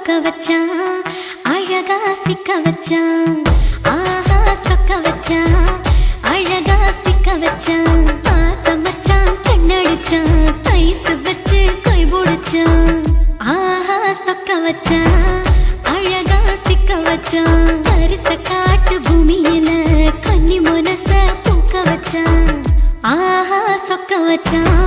சொக்க வச்சான் அழகா சிக்க வச்சான் ஆஹா சொக்க வச்சான் அழகா சிக்க வச்சான் ஆசை மச்சான் கண்ணடிச்சான் ஐஸ் வச்சு கை போடுச்சான் ஆஹா சொக்க வச்சான் அழகா சிக்க வச்சான் அரிச காட்டு பூமியில கன்னி மனச பூக்க வச்சான் ஆஹா சொக்க வச்சான்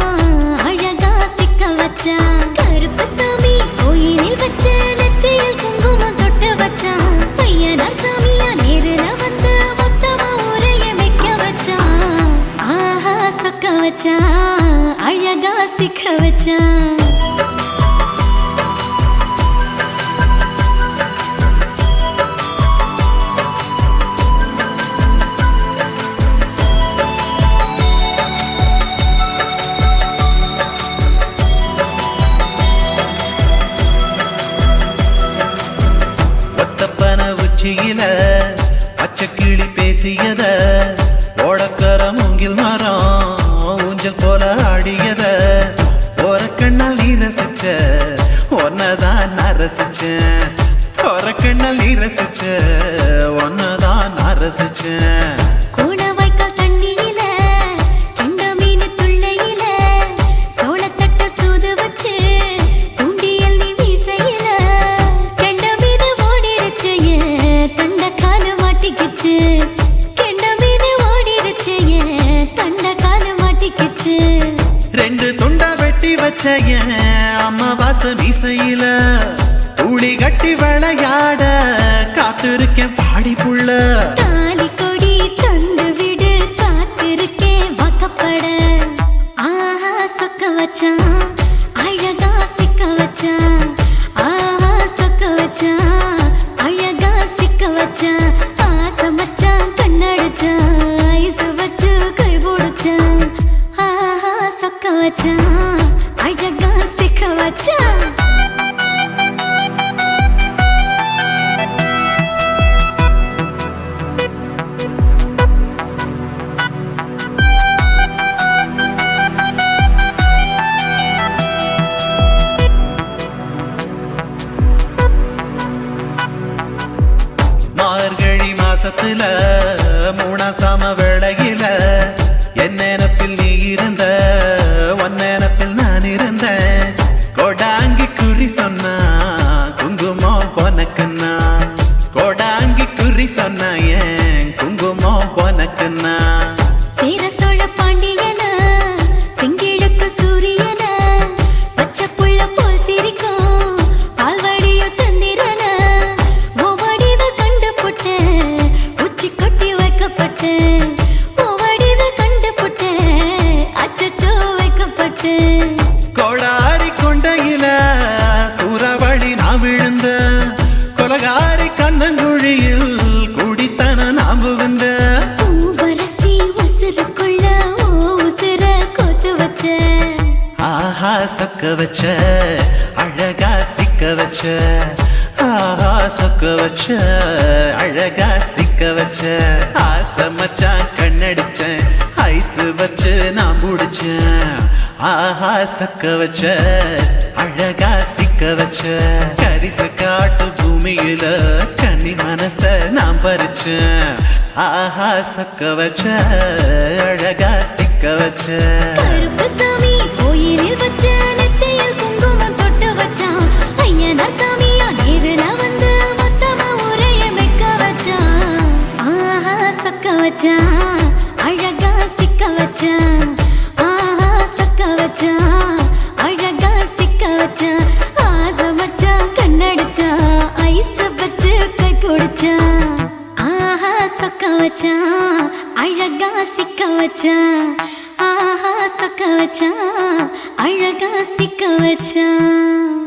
அழகா சிக்க வச்சான் கருப்பு சாமி கோயிலில் வச்ச நெத்தியில் குங்குமம் தொட்டு வச்சான் பையனா சாமியா நேரில வந்து மொத்தமா ஊரைய வைக்க வச்சான் ஆஹா சொக்க வச்சான் அழகா சிக்க வச்சான் பச்சைக்கிளி பேசியத ஓடக்கர மூங்கில் மரம் ஊஞ்சல் போல ஆடியத ஒரு கண்ணால் நீ ரசிச்ச ஒன்னதான் நான் ரசிச்சேன் ஒரு கண்ணால் நீ ரசிச்ச ஒன்னதான் நான் ரசிச்சேன் ரெண்டு துண்டா வெட்டி வச்ச அம்மாவாச மீசையில ஊழி கட்டி விளையாட காத்திருக்கேன் பாடி புள்ள தாலி கொடி தந்து விடு காத்திருக்கேன் வாக்கப்பட ஆஹா சொக்க வச்சான் அழகா சிக்க வச்சான் ஆஹா சொக்க வச்சான் அழகா சிக்க வச்சான் ஆசை மச்சான் கண்ணடிச்சான் ஐஸ் வச்சு கை போடுச்சான் ஆஹா சொக்க வச்சான் அழகா சிக்க வச்சான் மார்கழி மாசத்துல மூணாசாம வேளையில என் நினப்பில் நீ இருந்த உன் நினப்பில் நான் இருந்தேன் கோடாங்கி குறி சொன்னா குங்குமம் பொனக்குன்னா கோடாங்கி குறி சொன்னா ஏன் குங்குமம் பொனக்குன்னா சேர சோழ பாண்டியன செங்கிழக்கு சூரியன பச்சை புள்ள போல் சிரிக்கும் பால்வடியோ சந்திரன ஓவடிவ கண்டு புட்ட உச்சி கொட்டி வைக்கப்பட்ட ஓவடிவ கண்டு புட்ட அச்சச்சோ வைக்கப்பட்ட கோடாரி கொண்டையில சூறாவளி நான் விழுந்த கொலகாரி கண்ணங்குழியில் குடித்தன நான் புகுந்த பூவரசி உசுருக்குள்ள உசுர கோத்து வச்ச ஆஹா சொக்க வச்ச அழகா சிக்க வச்ச ஆஹா சொக்க வச்ச அழகா சிக்க வச்ச ஆசை மச்சான் கண்ணடிச்சேன் ஐஸ் வச்சு நான் முடிச்சேன் ஆஹா சொக்க வச்ச அழகா சிக்க வச்ச கரிச காட்டு பூமியில கன்னி மனச நான் பறிச்சேன் ஆஹா சொக்க வச்ச அழகா சிக்க வச்ச கருப்பு சாமி கோயிலில் வச்ச நெத்தியில் குங்குமம் தொட்டு வச்சான் ஐயனா சாமியா நேரில வந்து மொத்தமா ஊரைய வைக்க வச்சான் ஆஹா சொக்க வச்சான் அழகா சிக்க வச்சான் ஆஹா சொக்க வச்சான் அழகா சிக்க வச்சான் ஆசை மச்சான் கண்ணடிச்சான் ஐஸ் வச்சு கை போடுச்சான் ஆஹா சொக்க வச்சான் அழகா சிக்க வச்சான் ஆஹா சொக்க வச்சான் அழகா சிக்க வச்சான்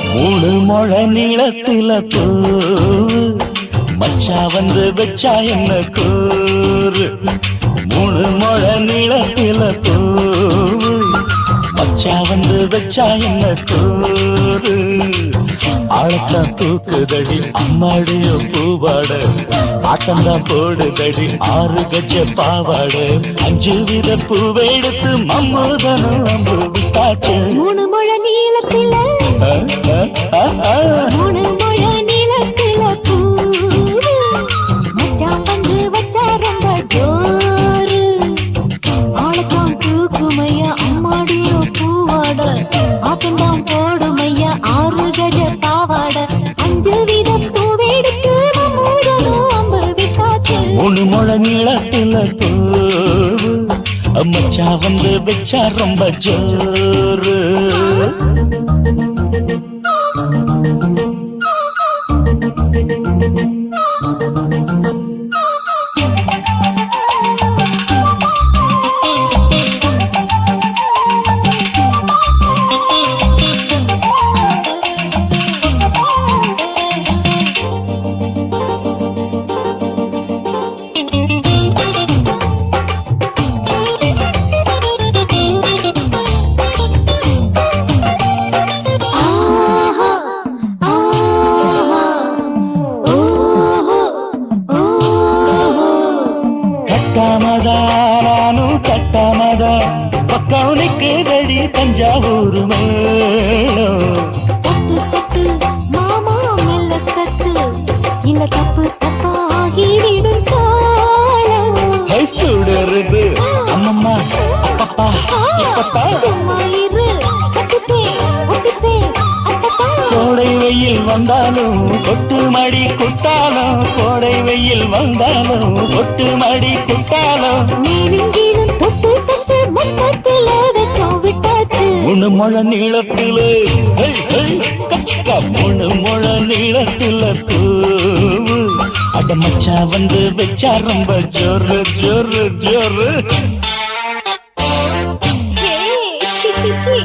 மூணு முழ நீளத்தில பூ மச்சா வந்து வச்சா என்ன கூறு மூணு முழ நீளத்தில பூ மச்சா வந்து வச்சா என்ன கூறு ஆழத்தா தூக்குதடி அம்மாடியோ பூவாட ஆட்டம்தான் போடுதடி 6 கஜ பாவாட 5 வித பூவை எடுத்து மம்மூதனும் அம்பு விட்டாச்சு மூணு முழ நீளத்தில மூணு முழ நீளத்தில பூ மச்சான் வந்து வச்சா ரொம்ப ஜோரு ஆளத்தான் தூக்குமையா அம்மாடியோ பூவாட ஆட்டம்தான் போடுமையா 6 கஜ பாவாட 5 வித பூவை எடுத்து மம்மூதனும் அம்பு விட்டாச்சு மூணு முழ நீளத்தில பூ மச்சா வந்து வச்சா ரொம்ப ஜோரு கட்டாமதா பக்கவுனுக்கு தடி தஞ்சாவூர் மேளம் தட்டு தட்டு மாமா மெல்ல தட்டு இல்ல தப்பு தப்பாகிவிடும் காலம் சுடருது அம்மம்மா அப்பப்பா இப்பப்பா சும்மா இரு ஒட்டுத்தே அப்பப்பா கோடை வெயில் வந்தாலும் கொட்டு மடி குத்தாலும் கோடை வெயில் வந்தாலும் கொட்டு மடி குத்தாலும் நீலிங்கீழும் தொட்டு தொட்டு மொத்தத்தில வெச்சம் விட்டாச்சு மூணு முழ நீளத்தில கச்சிக்கா மூணு முழ நீளத்தில பூவு அட மச்சா வந்து வச்சா ரொம்ப ஜோரு ஜோரு ஜோரு சி சி சி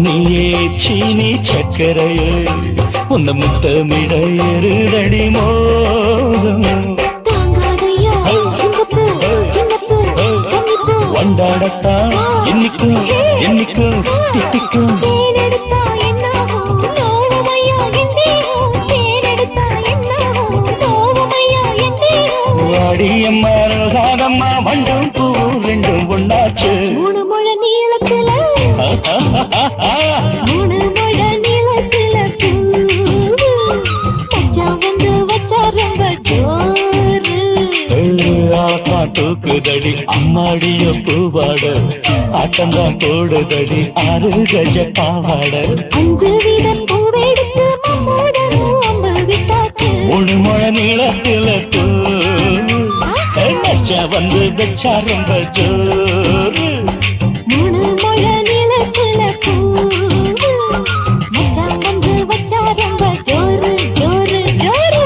நீயே சீனி சக்கரையே உன்ன முத்தமிட எருதடி மோகம் வண்டாடத்தான் என்னைக்கும் என்னைக்கும் திட்டிக்கும் வாடியம்மா ரோசாதம்மா வண்டும் பூ ரெண்டும் ஒண்ணாச்சு மூணு முழ நீளத்தில மூணு முழ நீளத்தில மச்சான் வந்து வச்சா ரொம்ப ஜோரு ஆக்கா தூக்குதடி அம்மாடிய பூவாட ஆட்டம்தான் போடுதடி 6 கஜ பாவாட 5 வித பூவெடுத்து மம்மூடனும் அம்பு விட்டாச்சு மூணு முழ நீளத்தில பூ மச்சா வந்து வச்சா ரொம்ப ஜோரு மூணு முழ நீளத்தில மச்சான் வந்து வச்சா ரொம்ப ஜோரு ஜோரு ஜோரு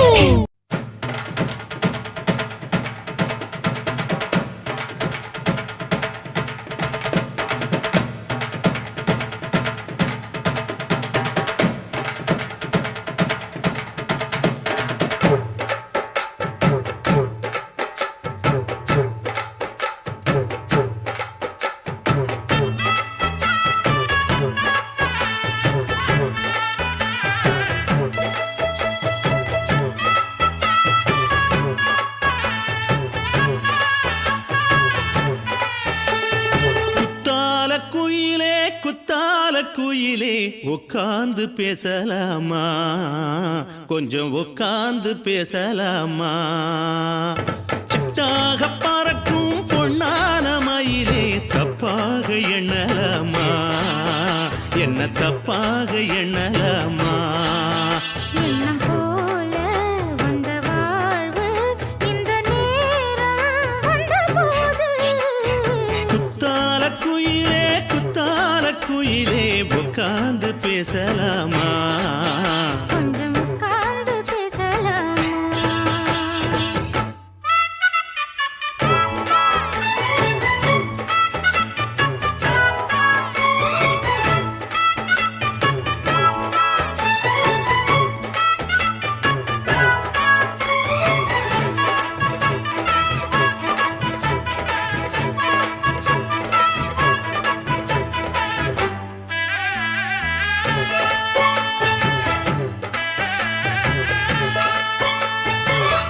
குயிலே உட்கார்ந்து பேசலாமா கொஞ்சம் உட்கார்ந்து பேசலாமா சிட்டாக பறக்கும் பொன்னான மயிலே தப்பாக எண்ணலாமா என்ன தப்பாக எண்ணலாமா எண்ணம் போல வந்த வாழ்வு இந்த நேரம் வந்தபோது குத்தால குயிலே உட்கார்ந்து பேசலாமா கொஞ்சம் உட்கார்ந்து பேசலாமா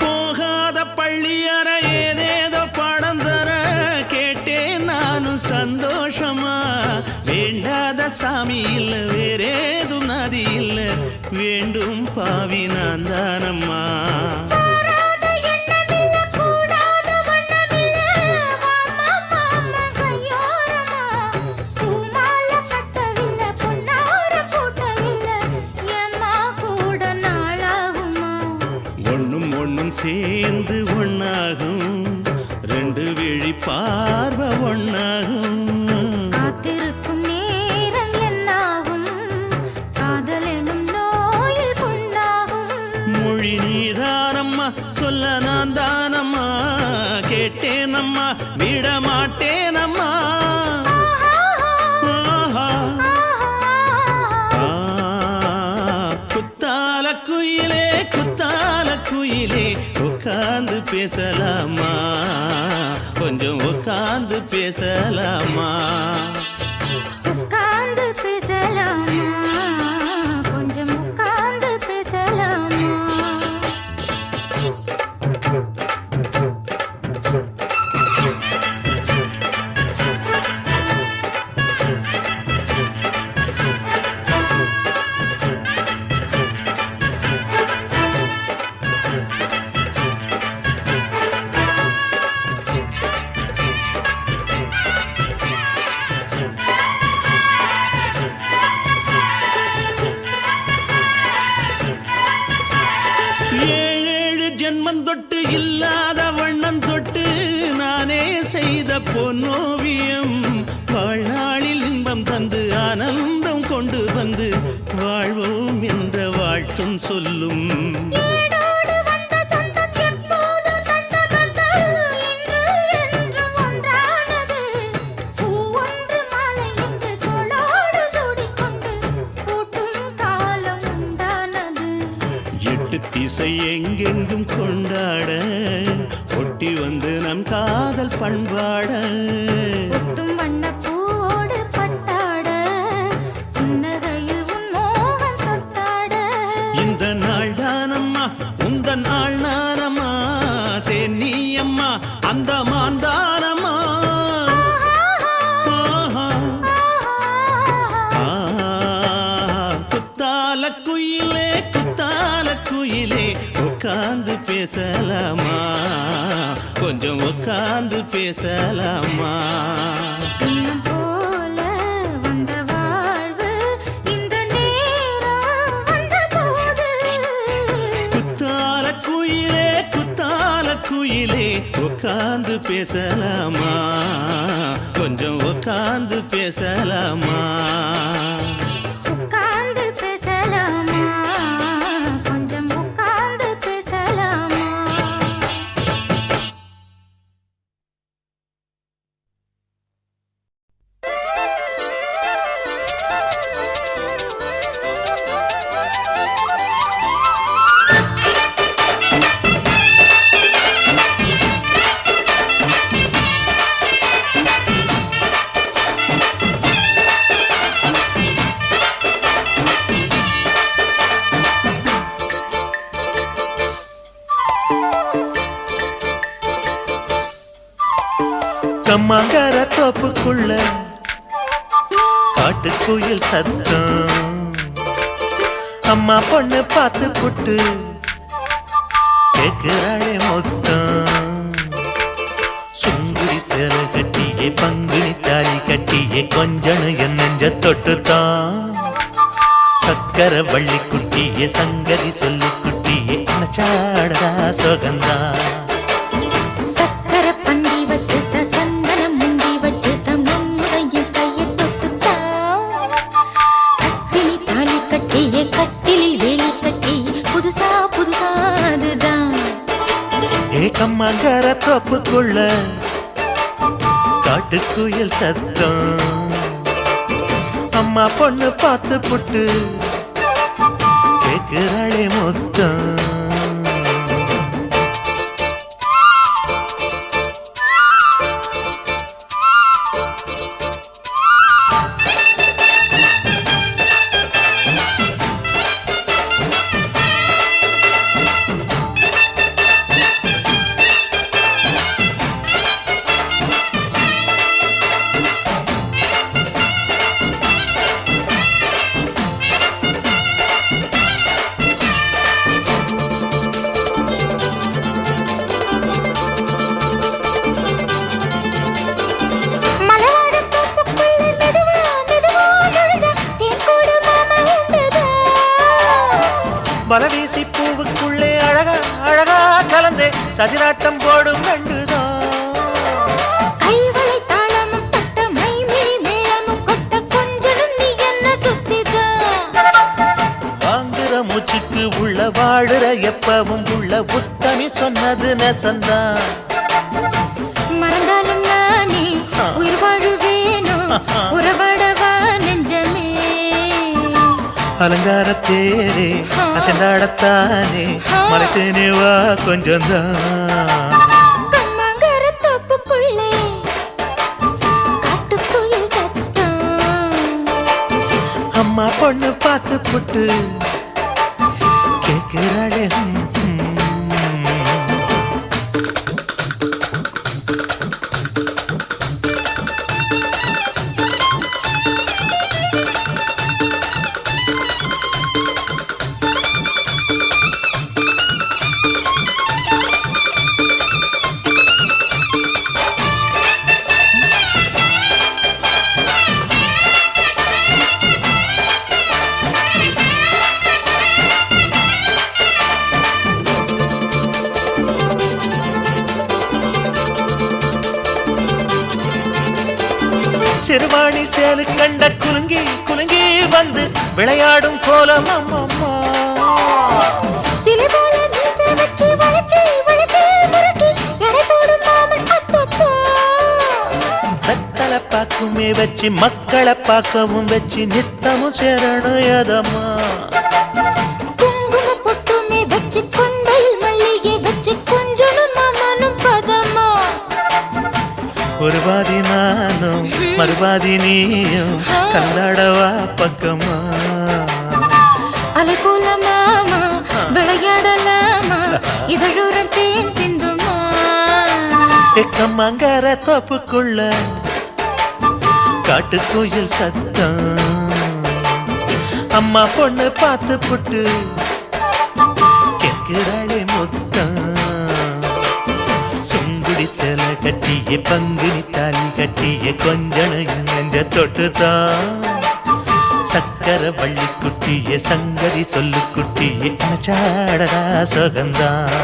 போகாத பள்ளியற ஏதேதோ படம் தர கேட்டேன் நானும் சந்தோஷமா வேண்டாத சாமி இல்ல வேறேதும் நதி இல்ல வேண்டும் பாவி நான் தானம்மா கூடாத எண்ணமில்ல கூடாத வண்ணமில்ல மாமா மாமா கையோரமா பூமால கட்டவில்லை பொன்னார போட்டவில்லை ஏம்மா கூட நாளாகுமா ஒண்ணும் சேர்ந்து ஒண்ணாகும் ரெண்டு விழி பார்வை ஒண்ணாகும் காத்திருக்கும் நேரம் என்னாகும் காதல் எனும் நோயில் புண்ணாகும் மொழி நீதானம்மா சொல்ல நான் தானம்மா கேட்டேனம்மா விட மாட்டேனம்மா ஆஹா. ஆ, குத்தால குயிலே உட்கார்ந்து பேசலாமா கொஞ்சம் உட்கார்ந்து பேசலாமா உட்கார்ந்து பேசலாமா கொஞ்சம் உட்கார்ந்து பேசலாமா ஏழேழு ஜென்மம் தொட்டு இல்லாத வண்ணம் தொட்டு நானே செய்த பொன்னோவியம் வாழ்நாளில் இன்பம் தந்து ஆனந்தம் கொண்டு வந்து வாழ்வோம் என்ற வாழ்த்தும் சொல்லும் ஏடோடு வந்த சொந்தம் எப்போதும் தந்த பந்தம் இன்று என்றும் ஒன்றானது பூ ஒன்று மாலை என்று தோளோடு சூடிக்கொண்டு பூட்டும் காலம் உண்டானது எட்டு திசை எங்கெங்கும் கொண்டாட ஒட்டி வந்து நம் காதல் பண்பாட ஒட்டும் வண்ண பூவோடு பட்டாட புன்னகையில் உன் மோகம் தொட்டாட இந்த நாள் தானம்மா உந்த நாள் நானம்மா தென்னியம்மா அந்த மாந்தானம்மா ஆஹா. ஆ, குத்தால குயிலே உட்கார்ந்து பேசலாமா கொஞ்சம் உட்கார்ந்து பேசலாமா எண்ணம் போல வந்த வாழ்வு இந்த நேரம் வந்தபோது குத்தால குயிலே உட்கார்ந்து பேசலாமா கொஞ்சம் உட்கார்ந்து பேசலாமா உட்கார்ந்து பேசலாமா கொஞ்சம் உட்கார்ந்து பேசலாமா கம்மாங்கர தோப்புக்குள்ள காட்டுக்குயில் சத்தம் அம்மா பொண்ணு பார்த்து புட்டு கேக்குறாளே மொத்தம் சுங்குடி சேல கட்டியே பங்குனி தாலி கட்டியே கொஞ்சம் என் நெஞ்ச தொட்டுத்தான் சக்கர வள்ளி குட்டியே சங்கதி சொல்லு குட்டியே அனச்சாடதா சோகந்தா சக்கர பந்தி வச்சுட்ட சந்தனம் முந்தி வச்சுட்ட மம்முதையும் கையை தொட்டுத்தா கட்டிலி தாலி கட்டியே கட்டிலில் வேலி கட்டியே புதுசா புதுசா அதுதான் ஏகம்மாங்கர தோப்புக்குள்ள காட்டுக்குயில் சத்தம் அம்மா பொண்ணு பார்த்து புட்டு கேக்குறாளே மொத்தம் மலவீசி பூவுக்குள்ளே அழகா அழகா கலந்தே சதிராட்டம் போடும் கண்டுதான் கைவளை தாளமும் தட்ட மைமிழி மேளமும் கொட்ட கொஞ்சனும் நீ என்ன சுத்திதான் வாங்குற மூச்சுக்கு உள்ள வாழுற எப்பவும் உள்ள உத்தமி சொன்னது நெசந்தான் மறந்தாலும் நானே உயிர் வாழுவேனோ உறவாடவா நெஞ்சமே அலங்காரத்தேரே அசைந்தாடத்தானே மறைத்தேனே வா கொஞ்சம்தான் கம்மாங்கர தோப்புக்குள்ளே காட்டுக்குயில் சத்தம் அம்மா பொண்ணு பார்த்து புட்டு கேக்குறாளே சிறுவாணி சேலு கண்ட குலுங்கி குலுங்கி வந்து விளையாடும் கோலம் அம்மம்மா சிலை போல மீசை வச்சு வளைச்சு வளைச்சு முறுக்கி எடை போடும் மாமன் அப்பப்பா வெத்தலை பாக்குமே வச்சு மக்களை பார்க்கவும் வச்சு நித்தமும் சேரணும் எதம்மா குங்கும பொட்டுமே வச்சு கொண்டையில் மல்லிகை வச்சு கொஞ்சனும் மாமனும் பதமா ஒரு பாதி நானும் மறுபாதி நீயும் கல்லாடவா பக்கமா அலை போல மாமா விளையாடலாமா இதழூரம் தேன் சிந்துமா எக்கம்மாங்கர தோப்புக்குள்ள காட்டுக்குயில் சத்தம் அம்மா பொண்ணு பார்த்து புட்டு கேட்கிறாளே மொத்தம் சுங்குடி சேல கட்டியே பங்குனி தாலி கட்டியே கொஞ்சம் நெஞ்ச தொட்டுதான் சக்கர வள்ளி குட்டியே சங்கதி சொல்லு குட்டியே அனச்சாடடா சோகந்தான்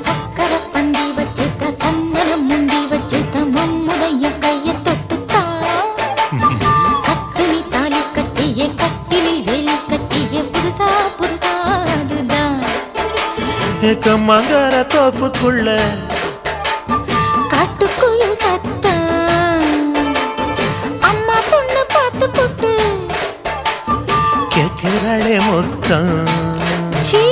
சக்கர பந்தி வச்சுட்ட சந்தனம் முந்தி வச்சுட்ட மம்முதைய கையை தொட்டுத்தான் கட்டிலி தாலி கட்டியே கட்டிலில் வேலி கட்டியே புதுசா புதுசா அதுதான் ஏக்கம்மாங்கர தோப்புக்குள்ள காட்டுக்குயில் சத்தம் அம்மா பொண்ணு பார்த்து போட்டு கேட்கிறாளே மொத்தம் சீ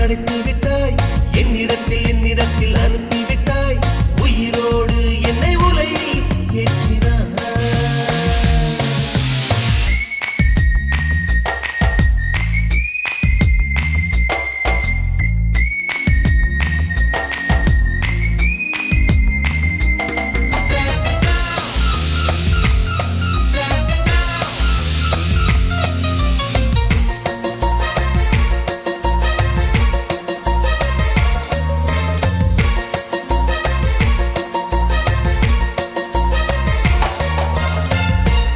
படைத்து விட்டாய் என்னிடத்தில் அனுப்பி விட்டாய் உயிரோடு என்னை உலையில் ஏற்றினாய்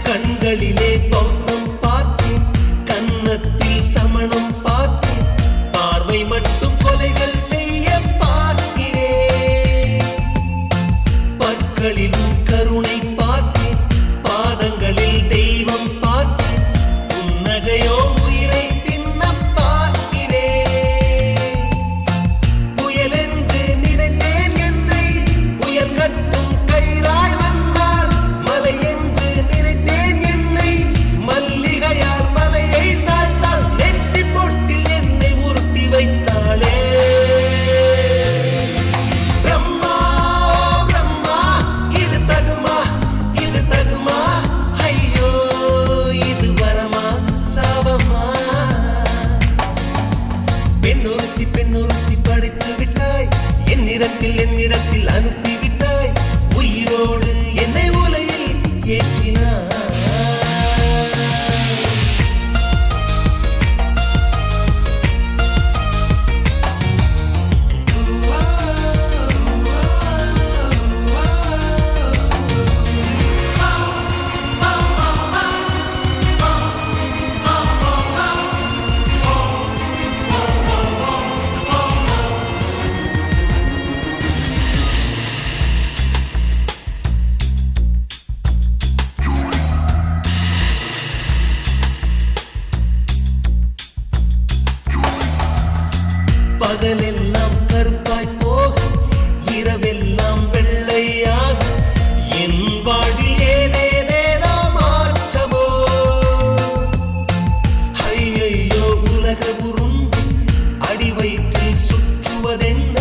கண்களிலே பௌத்தம் பார்த்தேன் கன்னத்தில் சமணம் பார்த்தேன் பார்வை மட்டும் கொலைகள் செய்ய பார்க்கிறேன் பற்களிலும் கருணை பார்த்தேன் பாதங்களில் தெய்வம் பார்த்தேன் புன்னகையோ உயிரை தின்ன பார்க்கிறேன் புயல் என்று நினைத்தேன் என்னை புயல் கட்டும் கயிறாய் வந்தால் மலை என்று நினைத்தேன் என்னை மல்லிகையால் மலையை சாய்த்தால் நெற்றி பொட்டில் என்னை உருட்டி வைத்தாளே பிரம்மா பிரம்மா இது தகுமா ஐயோ இது வரமா சாபமா பெண்ணொருத்தி படைத்து விட்டாய் என்னிடத்தில் அனுப்பி விட்டாய் உயிரோடு என்னை உலையில் ஏற்றினாய் பகலெல்லாம் கருப்பாய் போக இரவெல்லாம் வெள்ளையாக என் வாழ்வில் ஏதேதேதோ மாற்றமோ ஐயையோ உலக உருண்டு அடி வயிற்றில் சுற்றுவதென்ன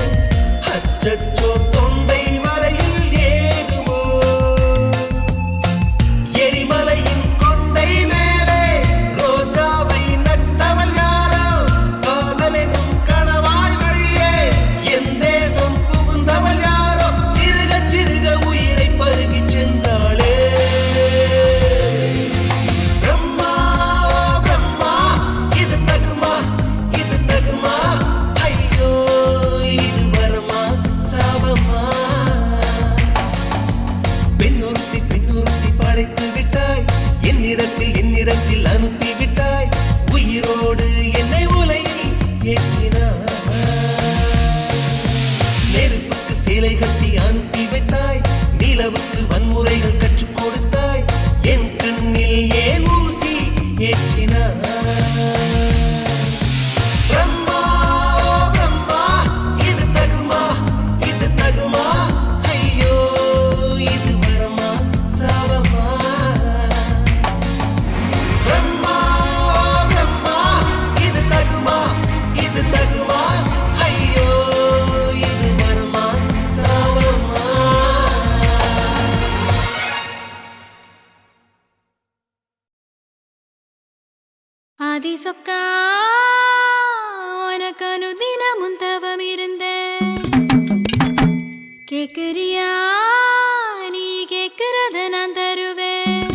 அச்சச்சோ தொண்டை வரையில் ஏதுமோ எரிமலையின் கொண்டை மேலே ரோஜாவை நட்டவள் யாரோ காதலெனும் கணவாய் வழியே என் தேசம் புகுந்தவள் யாரோ சிறுக உயிரை பருகிச் சென்றாளே பிரம்மா பிரம்மா இது தகுமா ஐயோ இது வரமா சாபமா பெண்ணொருத்தி படைத்து விட்டாய் என்னிடத்தில் அனுப்பி விட்டாய் உயிரோடு என்னை உலையில் ஏற்றினாய் நெருப்புக்கு சேலை கட்டி அனுப்பி வைத்தாய் நிலவுக்கு வன்முறைகள் கற்றுக் கொடுத்தாய் என் கண்ணில் ஏன் ஊசி ஏற்றினாய் பிரம்மா பிரம்மா இது தகுமா ஐயோ இது வரமா சாபமா பிரம்மா பிரம்மா இது தகுமா ஐயோ இது வரமா சாபமா ஆதி சொக்கா உனக்கு அனுதினமும் தவம் இருந்தேன் கேக்குறியா நீ கேக்குறத நான் தருவேன்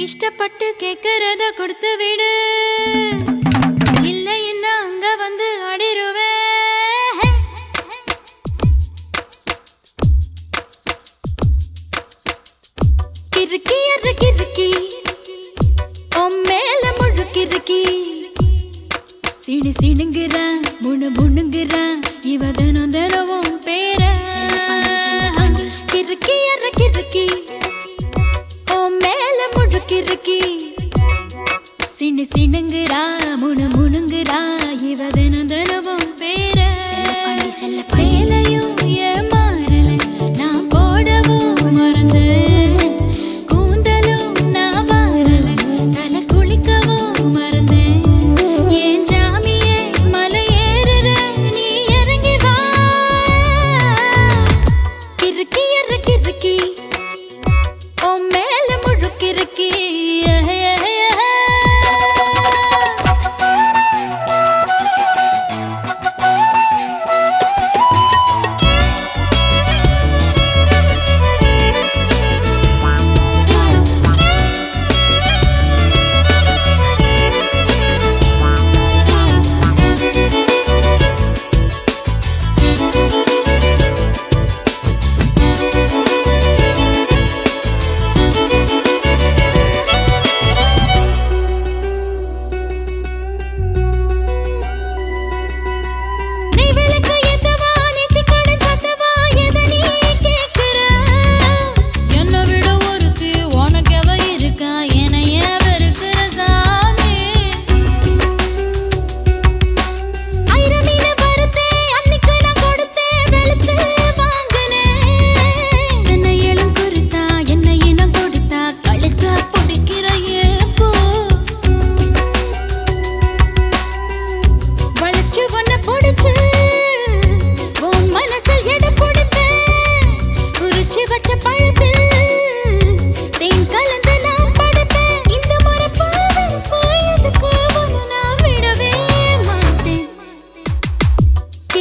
இஷ்டப்பட்டு கேக்குறத கொடுத்து விடு இல்லைன்னா அங்க வந்து ஆடிருவேன் கிறுக்கி மேல முழுக்கிருக்கி சிணுங்குறா முணுங்குறா இவ தினவும் பேர கிறுக்கி மேல முழுக்கிருக்கி சிணுங்குறா முணுங்குறா இவ தினவும் பேர சேலையும் ஏமாறல நான் போடவும் மறந்து மலை ஏறு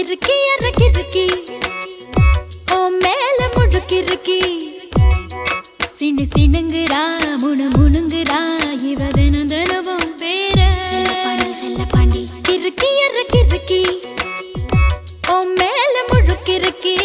கிறுக்கி அற கிறுக்கி ஓ மேல முழுக்கிறுக்கி சினு சினுங்குறா முணுங்குறா இவ தினம் தினமும் பேர செல்ல பாண்டி கிறுக்கி அற கிறுக்கி ஓ மேல முழுக்கிறுக்கி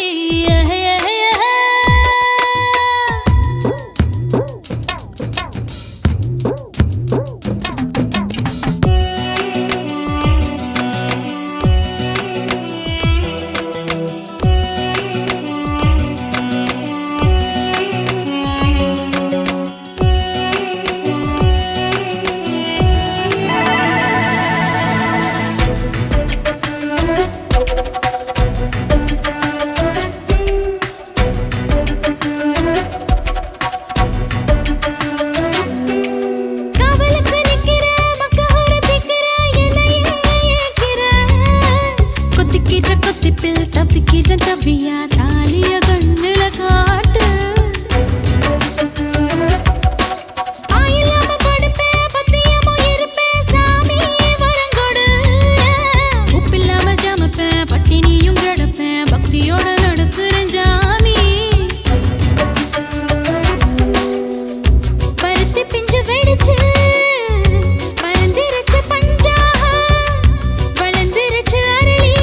தவியா தாலிய கண்ணுல காட்டு ஆயிலாம படுப்பேன் பத்தியமோ இருப்பேன் சாமி வரங்கொடு உப்பில்லாம ஜமப்பேன் பட்டினியும் கிடப்பேன் பக்தியோட நடக்கிறேன் ஜாமி பருத்தி பிஞ்சு வெடிச்சு பறந்திருச்சு பஞ்சா வளர்ந்திருச்சு அரளி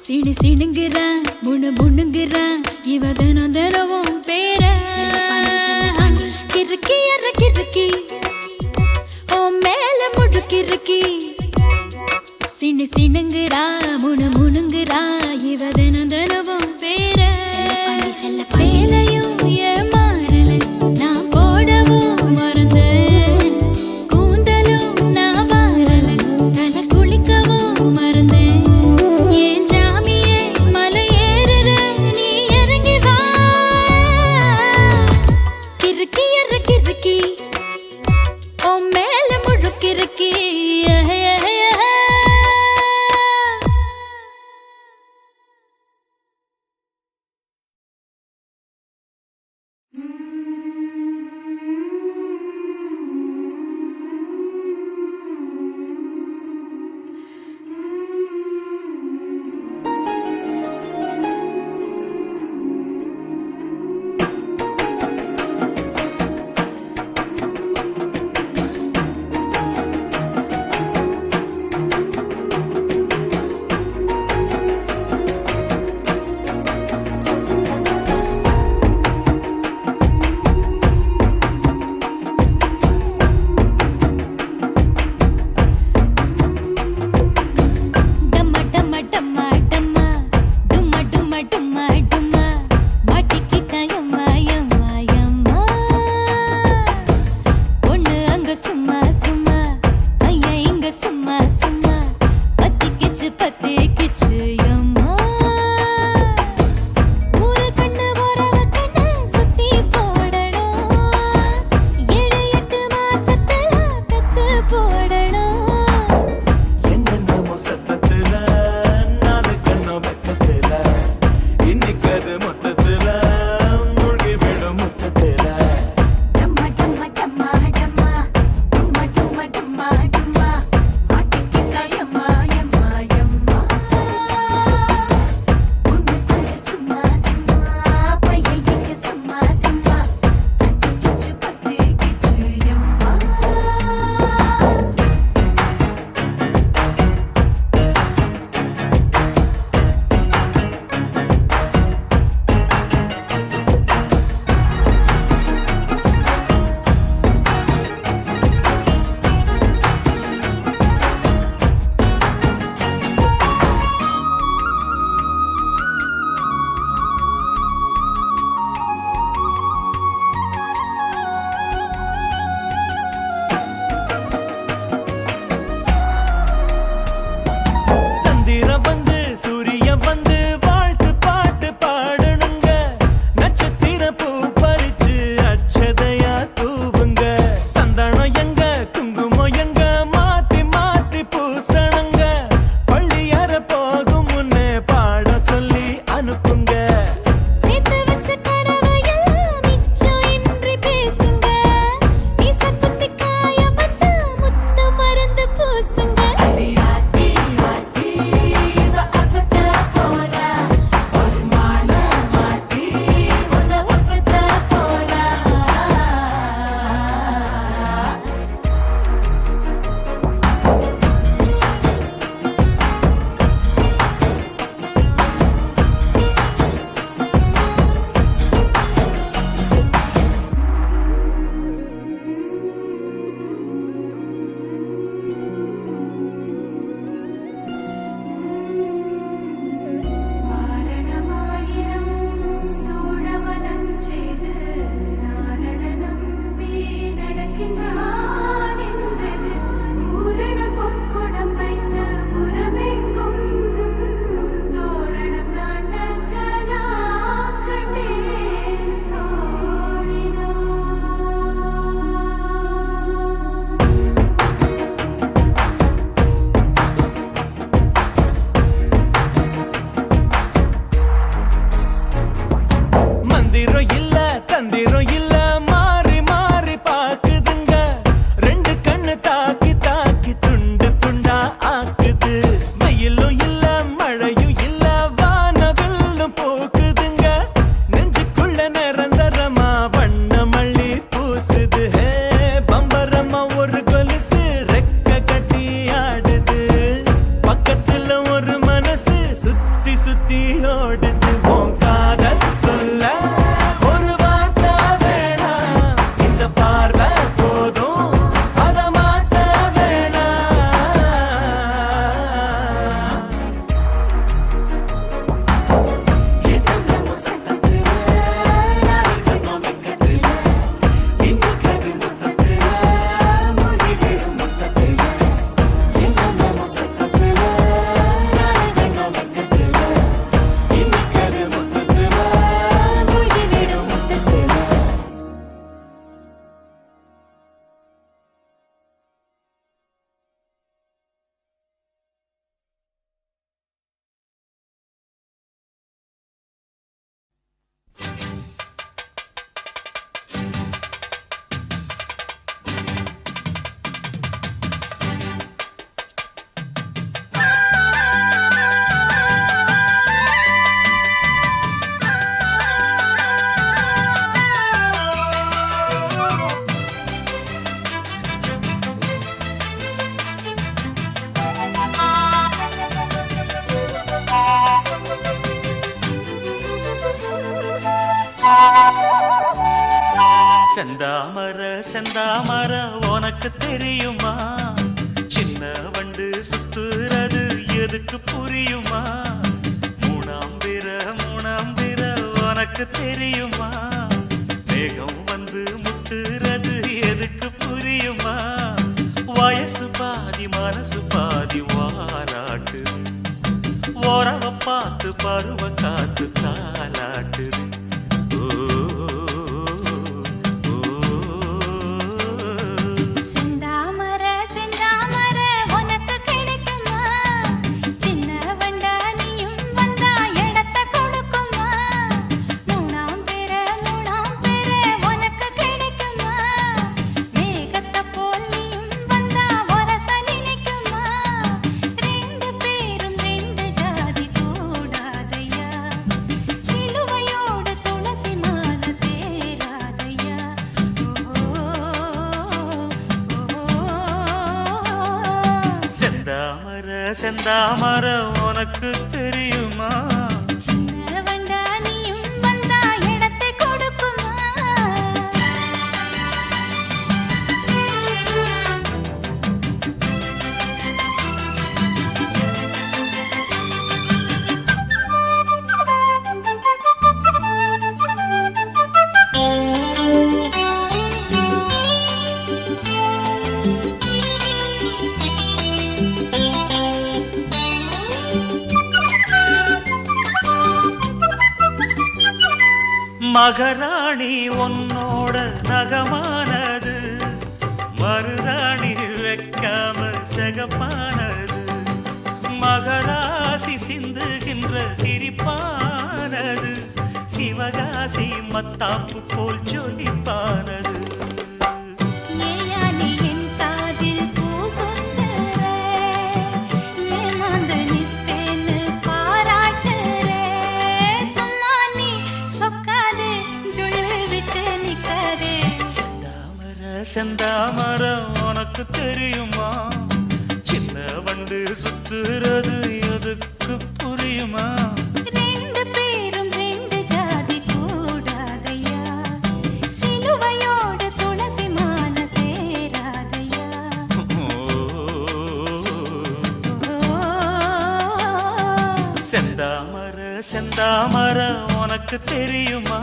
சினு சினுங்குறா முணுங்குறா இவ தினம் தினமும் பேர கிறுக்கி அற கிறுக்கி ஓ மேல முழுக்கிறுக்கி சினு சினுங்குறா முணுங்குறா இவ தினம் தினமும் பேர சேலையும் ஏன் மாறல நான் போடவும் மறந்தேன் கூந்தலும் நான் மாறல தலை குளிக்கவும் மறந்தேன் ஏன் ஜாமியே மலை ஏறுற நீ இறங்கி வா கிறுக்கி அற கிறுக்கி ஓ மேல முழுக்கிறுக்கி செந்தாமர செந்தாமர உனக்கு தெரியுமா சின்ன வண்டு சுத்துறது எதுக்கு புரியுமா மூணாம் பிற உனக்கு தெரியுமா மேகம் வந்து முட்டுறது எதுக்கு புரியுமா வயசு பாதி மனசு பாதி வாலாட்டு ஓரவ பார்த்து பருவ காத்து தாலாட்டுது செந்தாமர உனக்கு தெரியுமா சின்ன வண்டா நீயும் வந்தா இடத்தை கொடுக்குமா மகராணி உன்னோட நகமானது மருதாணி வைக்காம செகப்பானது மகராசி சிந்துகின்ற சிரிப்பானது சிவகாசி மத்தாப்பு போல் ஜொலிப்பானது செந்தாமர உனக்கு தெரியுமா சின்ன வண்டு சுத்துறது எதுக்கு புரியுமா ரெண்டு பேரும் ரெண்டு ஜாதி கூடாதையா சிலுவையோடு துளசி மான சேராதையா செந்தாமர செந்தாமர உனக்கு தெரியுமா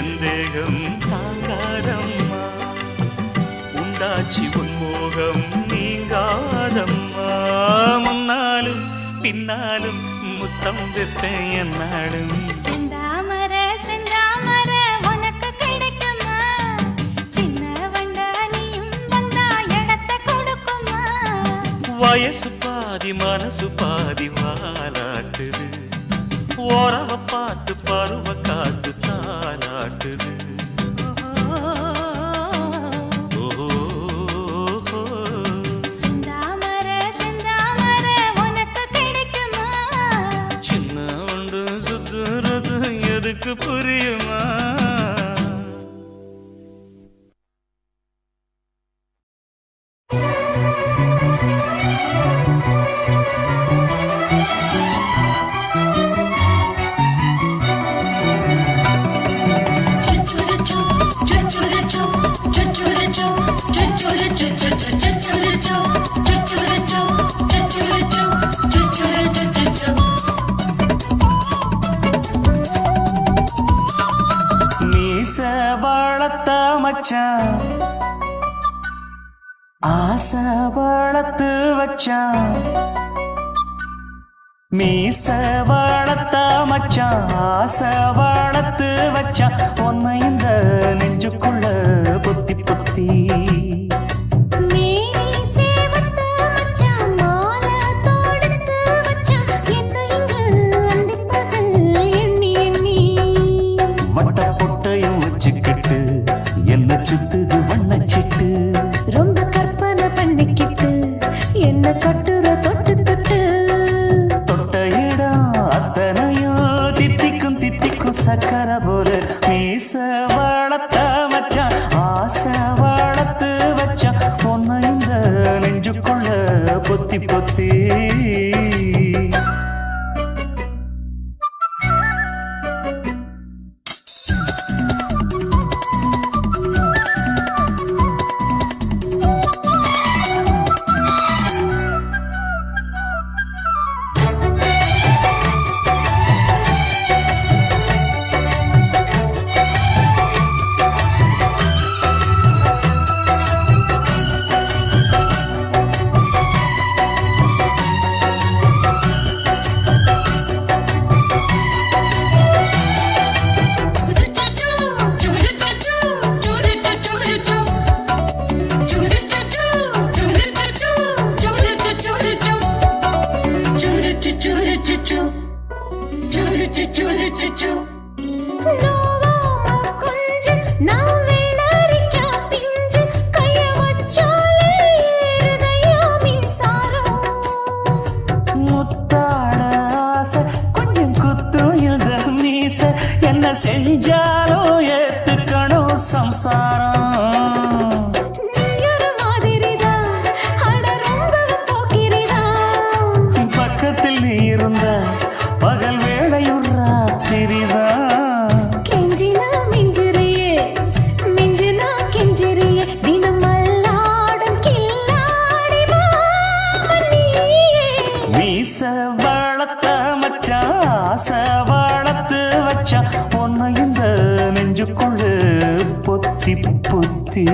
எந்தேகம் தாங்காதம்மா உண்டாச்சி உன்மோகம் நீங்காதம்மா முன்னாலும் பின்னாலும் முத்தம் வைப்பேன் என்னாலும் செந்தாமர செந்தாமர உனக்கு கிடைக்குமா சின்ன வண்டா நீயும் வந்தா இடத்தை கொடுக்குமா வயசு பாதி மனசு பாதி வாலாட்டுது ஓரவ பார்த்து பருவ காத்து தாலாட்டுது செந்தாமர செந்தாமர உனக்கு கிடைக்குமா சின்ன ஒன்று சுத்துறது எதுக்கு புரியுமா மீச வளர்த்த மச்சான் ஆசை வளர்த்து வச்சான் மீச வளர்த்த மச்சான் ஆசை வளர்த்து வச்சான் உன்னை இந்த நெஞ்சுக்குள்ள பொத்தி பொத்தி வட்ட பொட்டையும் வச்சுக்கிட்டு என்ன சுத்துது வண்ணச்சிட்டு ரொம்ப கற்பனை பண்ணிக்கிட்டு என்ன கட்டுற தொட்டு தொட்டு தொட்ட இடம் அத்தனையும் தித்திக்கும் தித்திக்கும் சக்கர போல மீச வளர்த்த மச்சான் ஆசை வளர்த்து வச்சான் உன்னை இந்த நெஞ்சுக்குள்ள பொத்தி பொத்தி கொஞ்சம் குத்தும் இந்த மீச என்ன செஞ்சாலும் ஏத்துக்கணும் சம்சாரம் பக்கத்தில் நீ இருந்த பகல் வேளையும் ராத்திரிதான் மீச வளர்த்த மச்சான் ஆசை வளர்த்து வச்சான் உன்னை இந்த நெஞ்சுக்குள்ள பொத்தி பொத்தி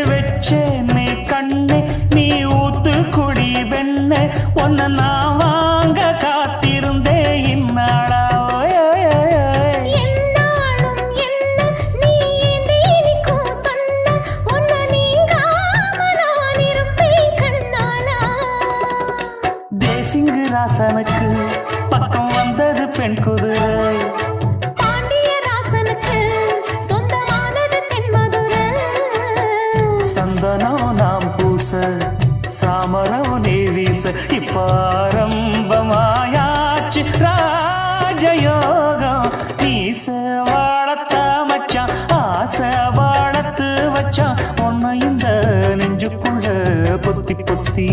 வெச்சேனே கண்ணே நீ ஊத்து குடி வெண்ணே உன்னை நான் வாங்க காத்திருந்தே இந்நாளா தேசிங்கு ராசனுக்கு பக்கம் வந்தது பெண் குதிரை சந்தனம் நாம் பூச சாமரம் நீ வீச இப்பாரம்பமாயாச்சு ராஜயோகம் நீச வாழத்த மச்சான் ஆசை வாழத்து வச்சான் உன்னை இந்த நெஞ்சுக்குள்ள பொத்தி பொத்தி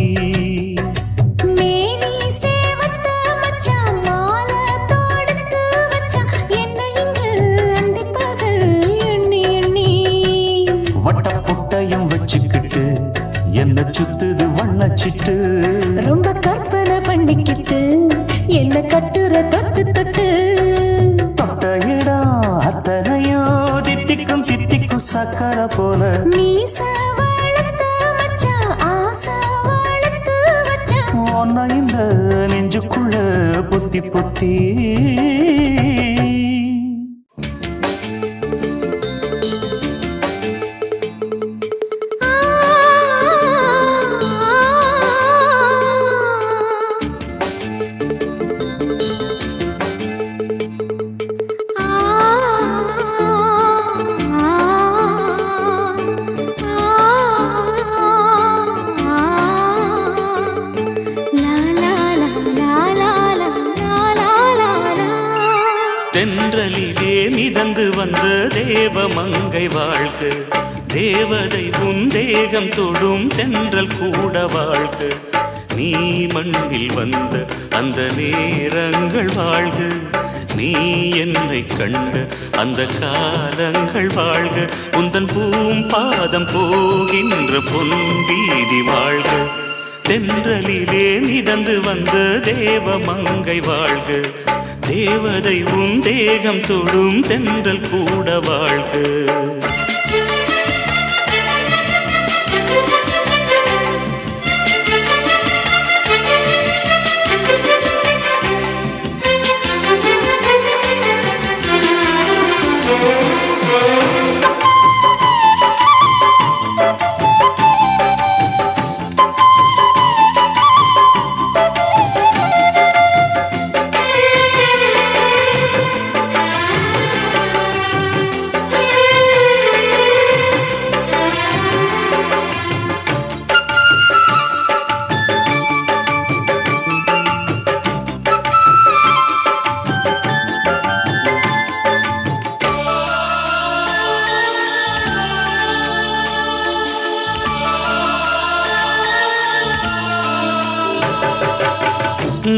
வட்ட பொட்டையும் வச்சுக்கிட்டு என்ன சுத்துது வண்ணச்சிட்டு ரொம்ப கற்பனை பண்ணிக்கிட்டு என்ன கட்டுற தொட்டு தொட்டு தொட்ட இடம் அத்தனையும் தித்திக்கும் தித்திக்கும் சக்கர போல மீச வளர்த்த மச்சான் ஆசை வளர்த்து வச்சான் உன்னை இந்த நெஞ்சுக்குள்ள பொத்தி பொத்தி la la la la la la la la தேவ மங்கை வாழ்க, தேவதை உன் தேகம் தொடும் தென்றல் கூட வாழ்க, நீ மண்ணில் வந்த அந்த நேரங்கள் வாழ்க, நீ என்னை கண்ட அந்த காலங்கள் வாழ்க, உந்தன் பூம்பாதம் போகின்ற பொன் வீதி வாழ்க, தென்றலிலே மிதந்து வந்த தேவ மங்கை வாழ்க, தேவதை உன் தேகம் தொடும் தென்றல் கூட வாழ்க.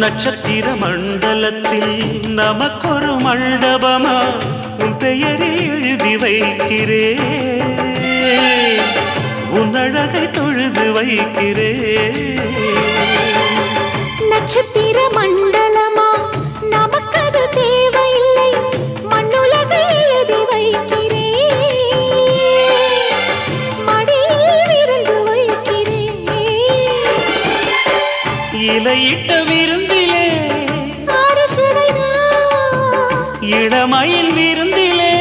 நட்சத்திர மண்டலத்தில் நமக்கொரு மண்டபமா உன் பெயரில் எழுதி வைக்கிறேன், உன் அழகை தொழுது வைக்கிறேன். நட்சத்திர மண்டலமா நமக்கது தேவையில்லை, மண்ணுலகை எழுதி வைக்கிறேன், மடியில் விருந்து வைக்கிறேன். இலையிட்ட விருந்திலே இளமயில் விருந்திலே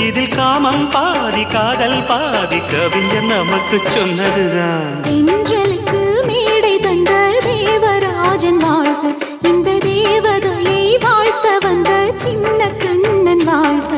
இதில் காமம் பாதி காதல் பாதி கவிஞர் நமக்கு சொன்னதுதான். தென்றலுக்கு மேடை தந்த தேவராஜன் வாழ்க, இந்த தேவதையை வாழ்த்த வந்த சின்ன கண்ணன் வாழ்க.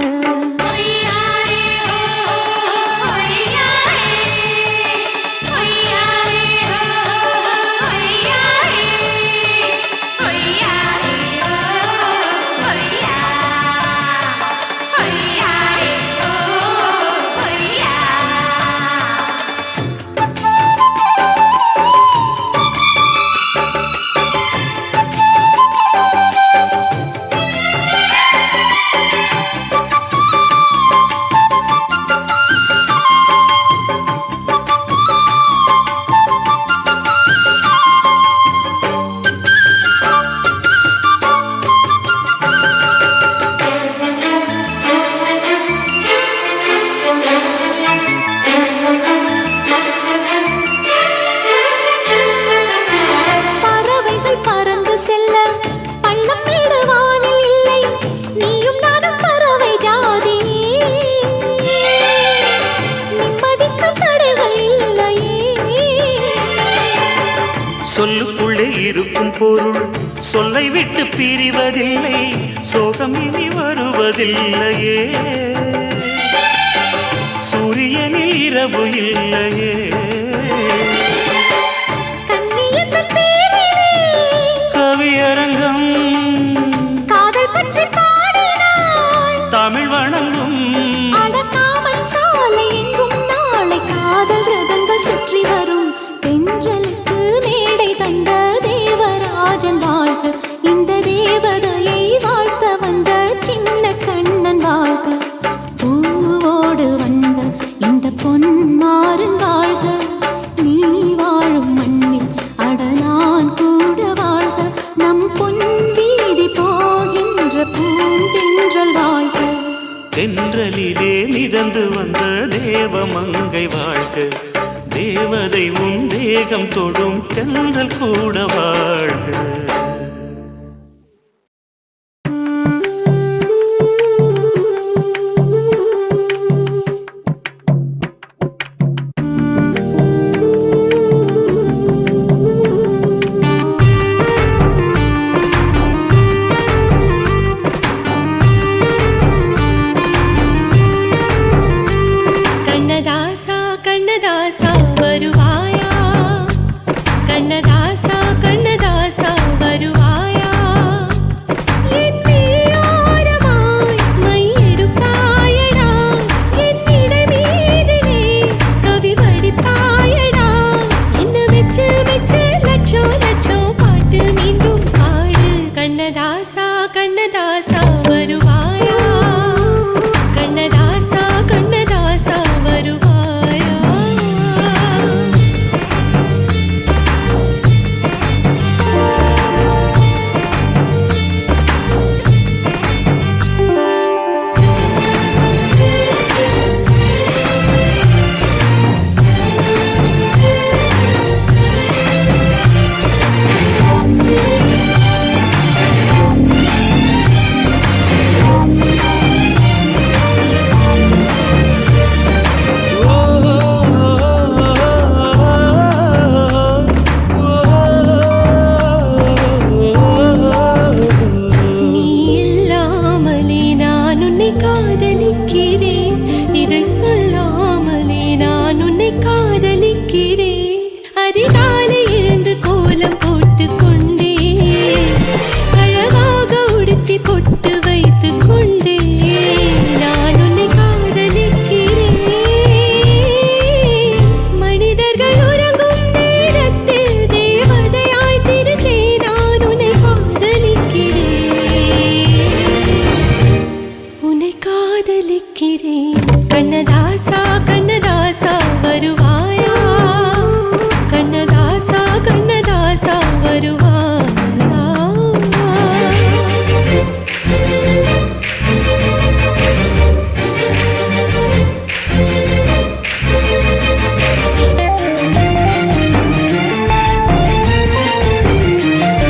சொல்லுக்குள்ளே இருக்கும் பொருள் சொல்லை விட்டு பிரிவதில்லை, சோகம் இனி வருவதில்லையே, சூரியனில் இரவு இல்லையே. கவியரங்கம் காதல் பற்றி பாடினாள், தமிழ் வணங்கும் அடக்காமல் சாலை எங்கும் நாளை காதல் ரதங்கள் சுற்றி வரும். தென்றலுக்கு மேடை தந்த தேவராஜன் வாழ்க, இந்த தேவதையை வாழ்த்த வந்த சின்ன கண்ணன் வாழ்க. பூவோடு வந்த இந்த பொன்மாறன் வாழ்க, நீ வாழும் மண்ணில் அட நான் கூட வாழ்க, நம் பொன் வீதி போகின்ற பூந்தென்றல் வாழ்க. தென்றலிலே மிதந்து வந்த தேவ மங்கை வாழ்க, தேவதை உன் தேகம் தொடும் தென்றல் கூட வாழ்க. கண்ணதாசா கண்ணதாசா வருவாயா, கண்ணதாசா கண்ணதாசா வருவாயா. கண்ணதாசா கண்ணதாசா வருவாயா கண்ணதாசா கண்ணதாசா வருவாயா கண்ணதாசா கண்ணதாசா வருவாயா கண்ணதாசா கண்ணதாசா வருவாயா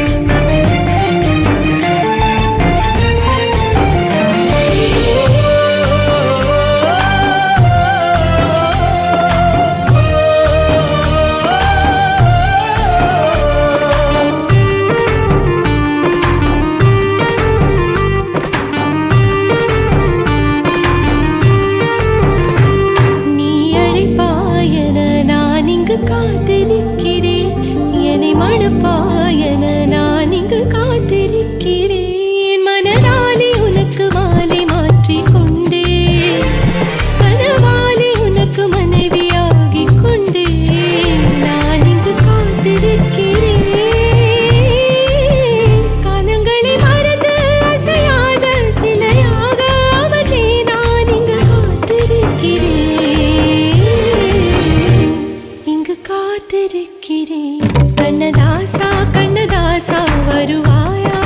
கண்ணதாசா கண்ணதாசா வருவாயா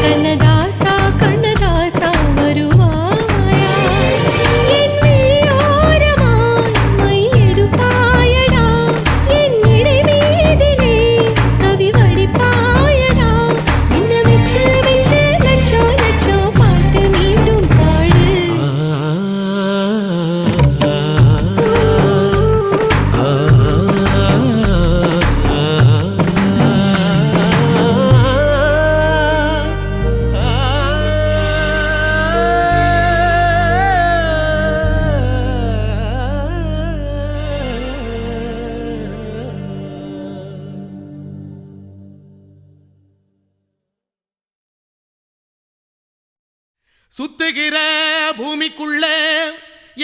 கண்ணதாசா கண்ணதாசா வருவாயா என் விழியோரமாய் மையெடுப்பாயடா என் இடை மீதிலே கவி வடிப்பாயடா என்ன வெச்சு வெச்சு லட்சோ லட்சோ பாட்டு மீண்டும் பாடு சுத்துகிற பூமிக்குள்ள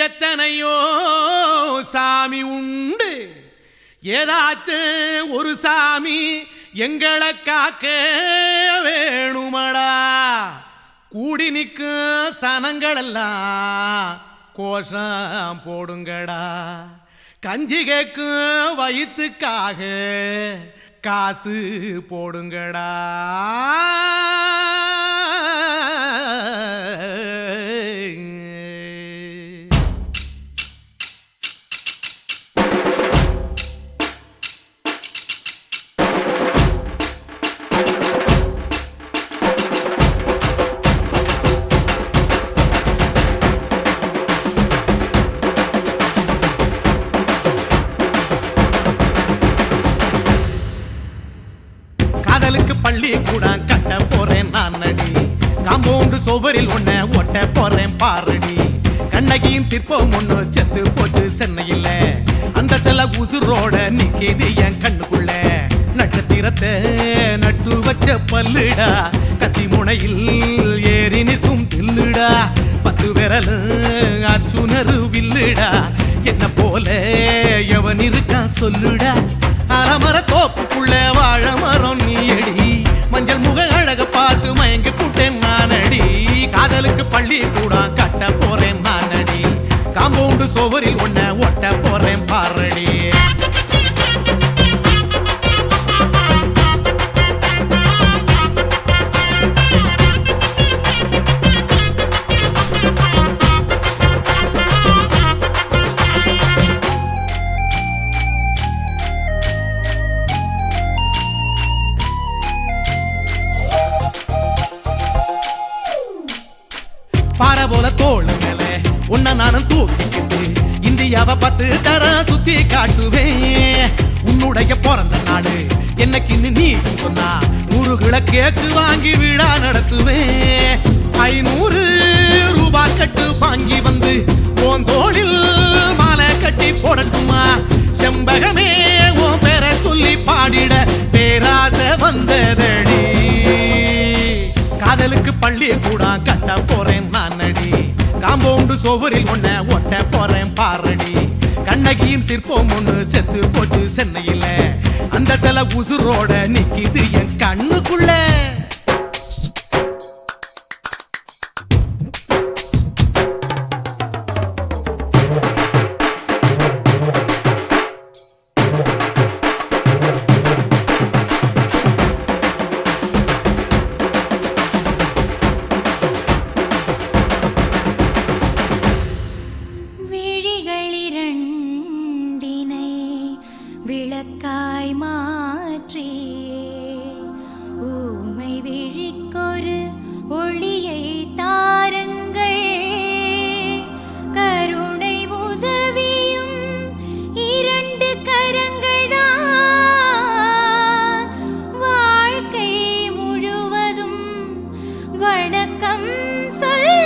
எத்தனையோ சாமி உண்டு ஏதாச்சும் ஒரு சாமி எங்களை காக்க வேணுமடா கூடி நிற்கும் சனங்களெல்லாம் கோஷம் போடுங்கடா கஞ்சி கேக்கும் வயிற்றுக்காக காசு போடுங்கடா பள்ளி கூட கட்ட போறேன் நான் நடி காம்பவுண்டு சோவரில் ஒன்ன ஒட்ட போறேன் பாரடி கண்ணகியின் சிற்பம் ஒண்ணு செத்து போச்சு சென்னையில் அந்த செல்ல உசுரோட நிக்கிது என் கண்ணுக்குள்ள நட்சத்திரத்தை நட்டு வச்ச பல்லுடா கத்தி முனையில் ஏறி நிற்கும் தில்லுடா 10 விரல் அச்சுணரு வில்லுடா என்ன போல எவன் இருக்கா சொல்லுடா அலமர தோப்புக்குள்ள வாழ மரம் நீ அடி மஞ்சள் முக அழக சுவரில் உன்னை ஒட்ட போறேன் பாரடி. பாறை போல தோள் மேல உன்னை நானும் தூக்கிக்கிட்டு இந்தியாவை 10 தரம் சுத்தி காட்டுவேன். உன்னுடைய பிறந்த நாடு என்னைக்கு நீ சொன்னா 100 கிலோ கேக்கு வாங்கி விழா நடத்துவேன். 500 ரூபாய் கட்டு வாங்கி வந்து உன் தோளில் மாலை கட்டி போடட்டுமா? செம்பகமே உன் பேரை சொல்லி பாடிட பேராசை வந்ததடி. காதலுக்கு பள்ளி கூட கட்ட போறேன் நானடி. காம்பவுண்டு சுவரில் உன்னை ஒட்ட போறேன் பாரடி. கண்ணகியின் சிற்பம் ஒண்ணு செத்து போச்சு சென்னையில. அந்த சில உசுரோட நிக்கிது என் கண்ணுக்குள்ள. விளக்காய் மாற்றி ஊமை விழிக்கொரு ஒளியை தாருங்கள். கருணை உதவியும் 2 கரங்கள் தான். வாழ்க்கை முழுவதும் வணக்கம் சொல்லுங்கள்.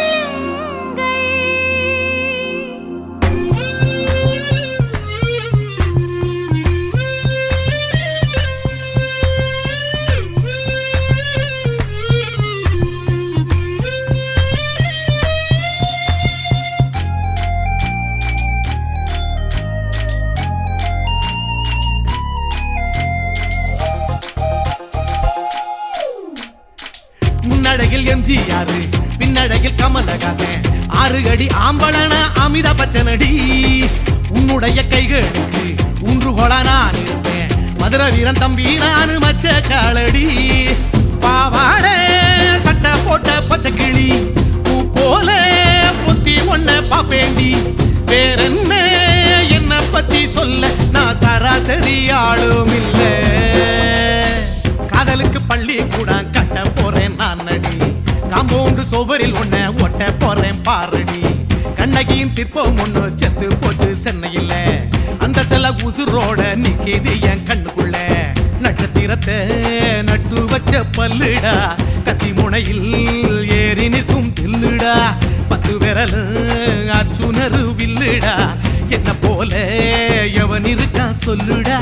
முன்னடையில் எம்ஜிஆர் பின்னடையில் கமலஹாசன் 6 அடி ஆம்பளன அமிதாப் பச்சனடி. உன்னுடைய கைகளுக்கு ஊன்றுகோலா நான் இருப்பேன். மதுரை வீரன் தம்பி நானு மச்ச காலடி. பாவாட சட்டை போட்ட பச்சை கிளி பூ போல பொத்தி ஒன்ன பாப்பேண்டி. வேறென்ன என்ன பத்தி சொல்ல நான் சராசரி ஆளும் இல்ல. காதலுக்கு பள்ளி கூட கட்ட போறேன் நானடி. காம்பவுண்டு சுவரில் உன்னை ஒட்ட போறேன் பாரடி. கண்ணகியின் சிற்பம் ஒண்ணு செத்து போச்சு சென்னையில. அந்த சில உசுரோட நிக்கிது என் கண்ணுக்குள்ள. நட்சத்திரத்தை நட்டு வச்ச பல்லுடா. கத்தி முனையில் ஏறி நிற்கும் தில்லுடா. 10 விரல் அச்சுணரு வில்லுடா. என்ன போல எவன் இருக்கா சொல்லுடா.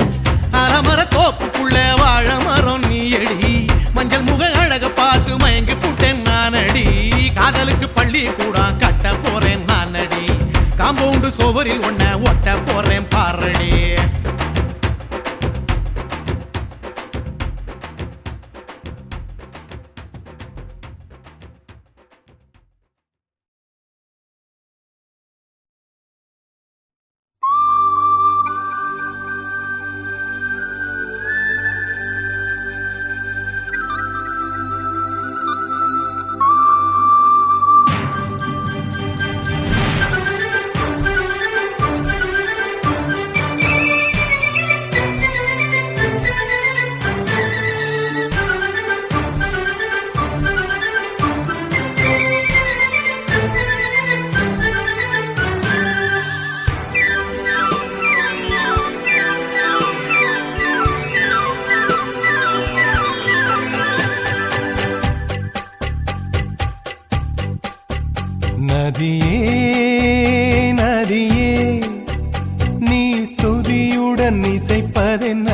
அலமர தோப்புக்குள்ள வாழ மரம் நீயடி. மஞ்சள் முக அழக பார்த்து மயங்கி புட்டேன் நானடி. காதலுக்கு பள்ளி கூட கட்ட போறேன் நானடி. காம்பவுண்டு சுவரில் உன்னை ஒட்ட போறேன் பாரடி. நதியே நதியே நீ சுதியுடன் இசைப்பதென்ன?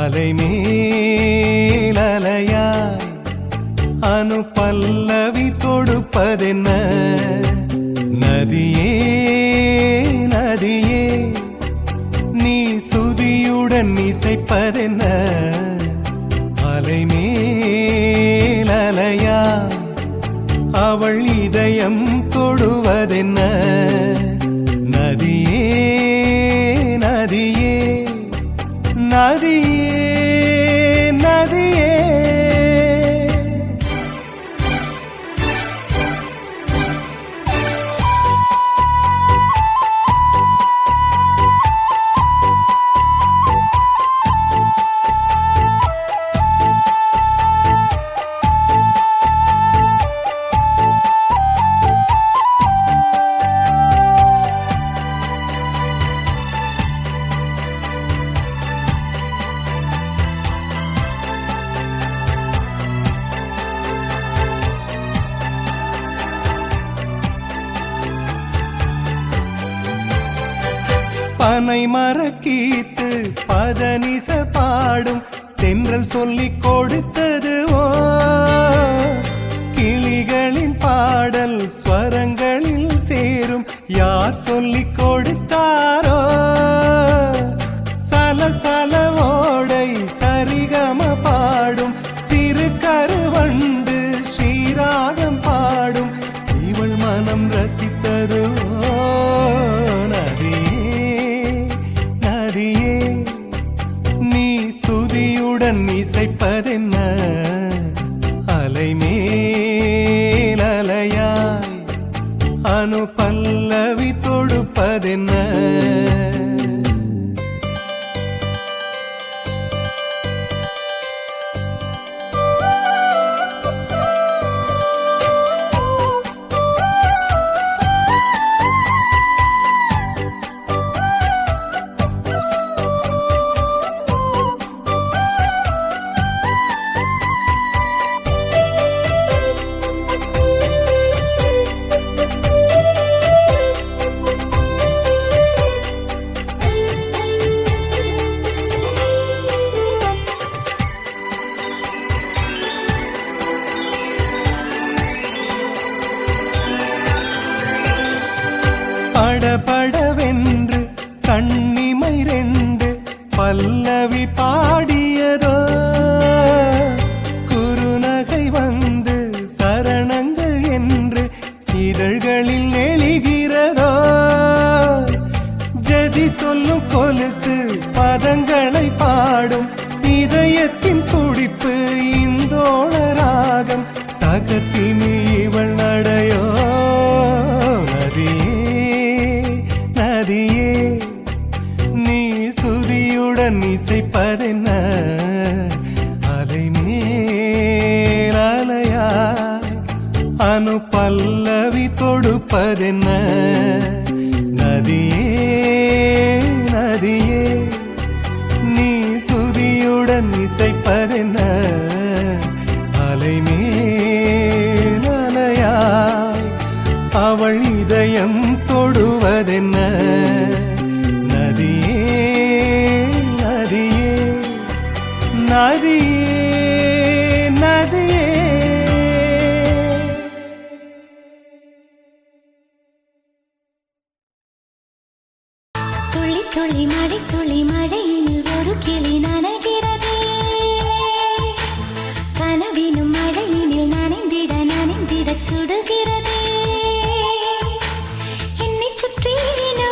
அலை மேல் அலையாய் அனு பல்லவி தொடுப்பதென்ன? நதியே நதியே நீ சுதியுடன் இசைப்பதென்ன? அலை மேல் அலையாய் அவள் இதயம் தொடுவதென்ன? நதியே நதியே பனை மரக்கீத்து பதனிச பாடும் தென்றல் சொல்லிக் கொடுத்தது ஓ கிளிகளின் பாடல் ஸ்வரங்களில் சேரும் யார் சொல்லிக் கொடுத்தாரோ சலசல ஓடை சரிகம பாடும் சிறு கருவண்டு ஸ்ரீராகம் பாடும் இவள் மனம் ரசித்ததோ நீ சுதியுடன் இசைப்பதென்ன அலைமேல் அலையாய் அனு பல்லவி தொடுப்பதென்ன படபடவென்று கண்ணிமை ரெண்டு பல்லவி பாடியதோ குறுநகை வந்து சரணங்கள் என்று இதழ்களில் நெளிகிறதோ ஜதி சொல்லும் கொலுசு பதங்களை பாடும் இதயத்தின் துடிப்பு இந்தோள ராகம் தகத்தினி இவள் நடையோ நதியே நீ சுதியுடன் இசைப்பதென்ன அலைமேல் அலையாய் அனு பல்லவி தொடுப்பதென்ன நதியே நதியே நீ சுதியுடன் இசைப்பதென்ன அலைமேல் அலையாய் அவள் இதயம் தொடுவதென்ன நதியே நதியே நதியே நதியே துளி துளி மழை துளி மழையில் ஒரு கிளி நனைகிறதே கனவினும் மழையினில் நனைந்திட நனைந்திட சுடுகிறதே என்னை சுற்றினோ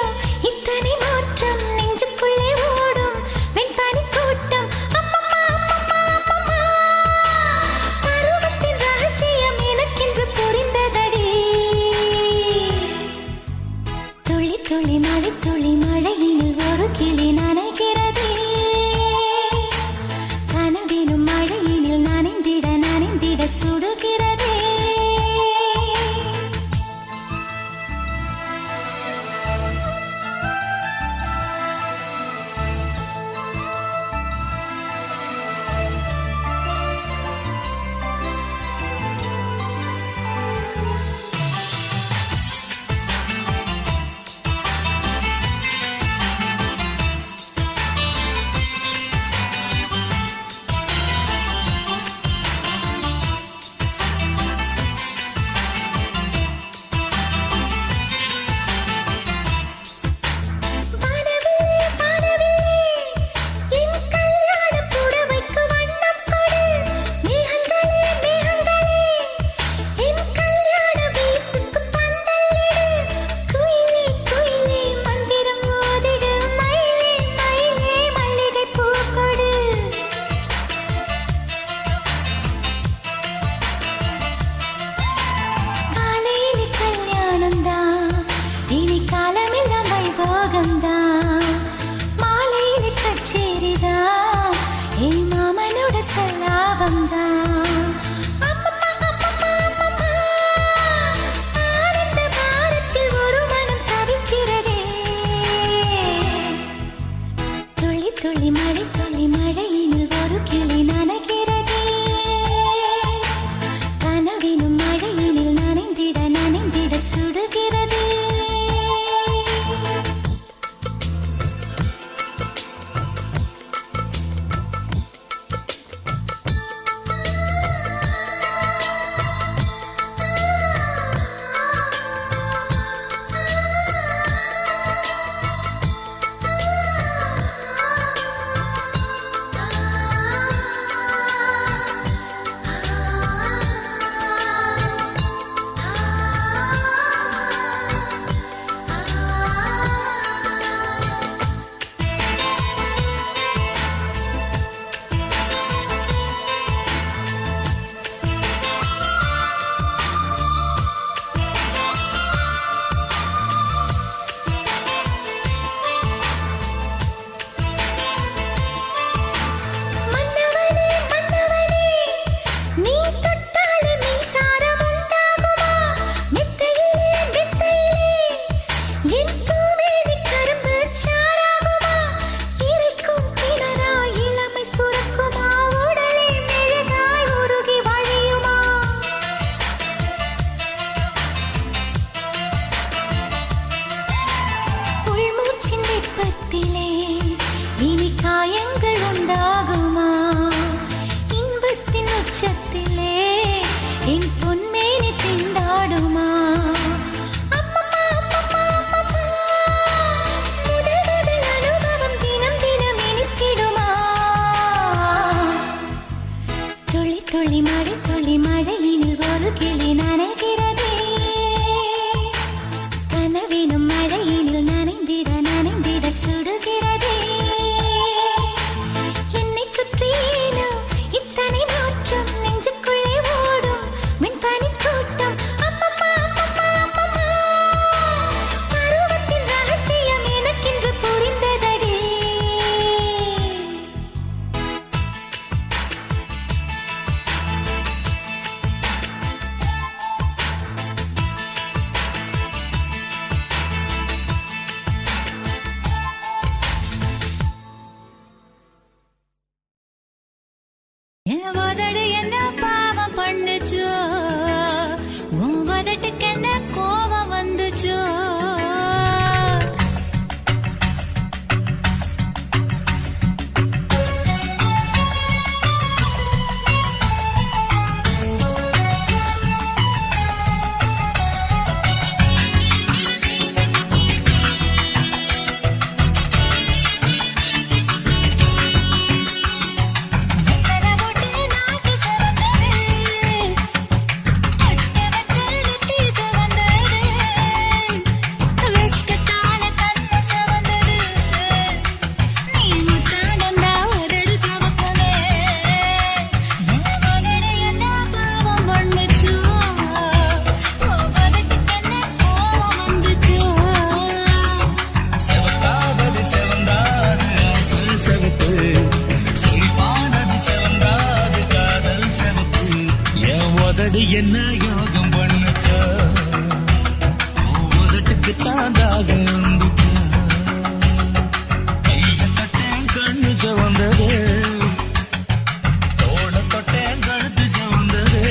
இத்தனை மாற்றம் நெஞ்சுக்குள்ளே ஓடும் வெண்பனி கூட்டம் அம்மம்மா அம்மம்மா அம்மம்மா பருவத்தின் ரகசியம் எனக்கென்று புரிந்ததடி துளி துளி மழை துளி மழையில் ஒரு கிளி நனைகிறதே கனவினும் மழையினில் நனைந்திட நனைந்திட சுடுகிறதே உச்சத்திலே என் பொன்மேனி திண்டாடுமா அம்மம்மா, அம்மம்மா, அம்மம்மா. முதல் முதல் அனுபவம் தினம் தினம் இனித்திடுமா துளி துளி மழையினில் ஒரு கிளி நனைகிறதே கனவினும் மழையினில் நனைந்திட நனைந்திட சுடுகிறதே என்னை சுற்றினோ இத்தனை மாற்றம் நெஞ்சுக்குள்ளே ஓடும் மின்பனி கூட்டம் அம்மம்மா அம்மம்மா அம்மம்மா பருவத்தின் ரகசியம் எனக்கென்று புரிந்ததடி என் உதடு என்ன பாவம் பண்ணுச்சோ உன் உதட்டுக்கு என்ன கோபம் வந்துச்சோ என்ன யோகம் பண்ணுச்சா உதட்டுக்கு தாண்டாக வந்துச்சா கைய தொட்டேன் கண்ணு சவந்தது தோள தொட்டேன் கழுத்து சவந்தது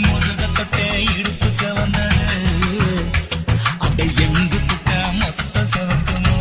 முதுக தொட்டேன் இடுப்பு சவந்தது அதை எங்கு தொட்ட மொத்த சவக்கமோ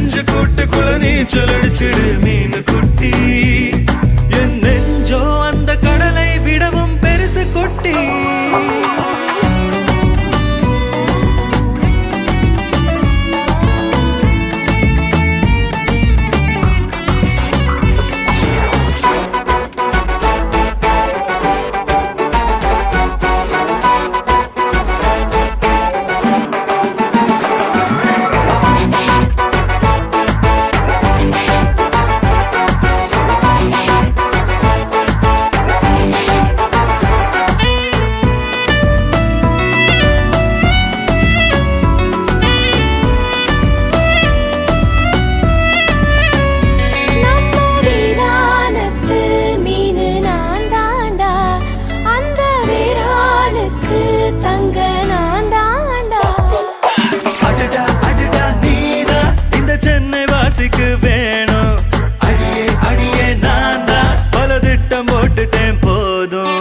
நெஞ்சு கூட்டுக்குள்ள நீச்சல் அடிச்சிடு மீன் குட்டி என் நெஞ்சோ அந்த கடலை விடவும் பெருசு குட்டி வேணும் அடியே அடியே நான் தான் பல திட்டம் போட்டுட்டேன் போதும்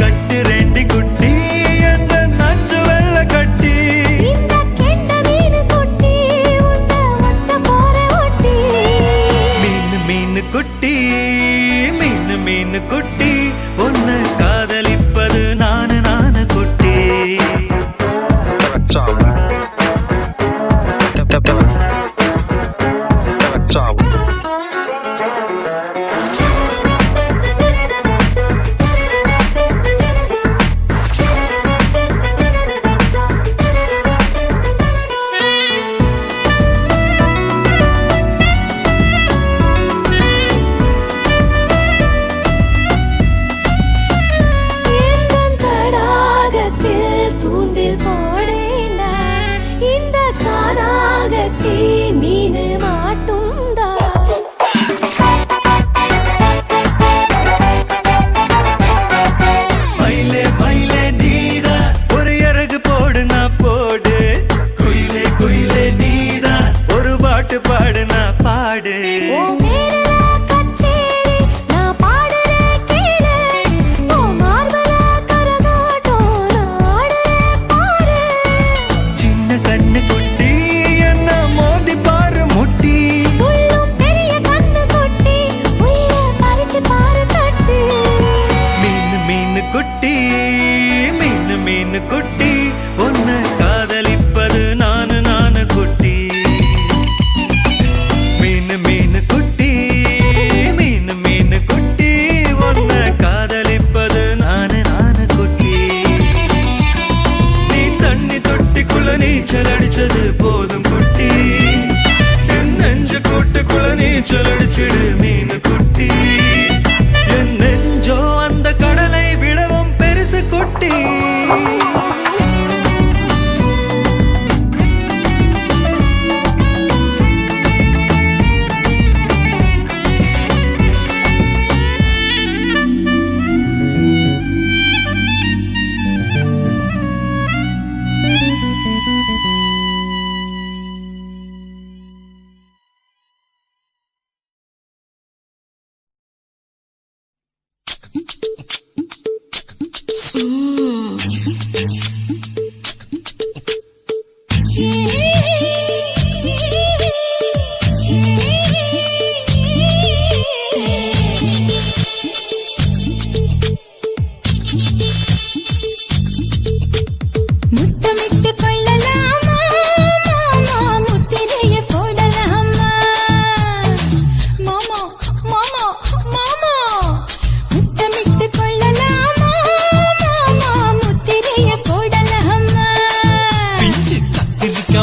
கட்டு ரெண்டி குட்டி என்ற நச்சு வெள்ள கட்டி மீன் குட்டி மீன் குட்டி உன்னை காதலிப்பது நானு குட்டி மீன் மாட்டுண்டா மயிலே மயிலே நீதா ஒரு இறகு போடு நான் போடு குயிலே குயிலே நீதா ஒரு பாட்டு பாடு நான் பாடு சின்ன கண்ணு குட்டி என்ன மோதி பாரு முட்டி மீன் குட்டி மீன் குட்டி உன்னை காதலிப்பது நானு குட்டி மீன் குட்டி மீன் குட்டி உன்னை காதலிப்பது நானு குட்டி நீ தண்ணி தொட்டிக்குள்ள நீச்சல் அடிச்சது போதும் குட்டி என் நெஞ்சு கூட்டுக்குள்ள நீச்சல் அடிச்சிடு மீன் குட்டி என் நெஞ்சோ அந்த கடலை விடவும் பெருசு குட்டி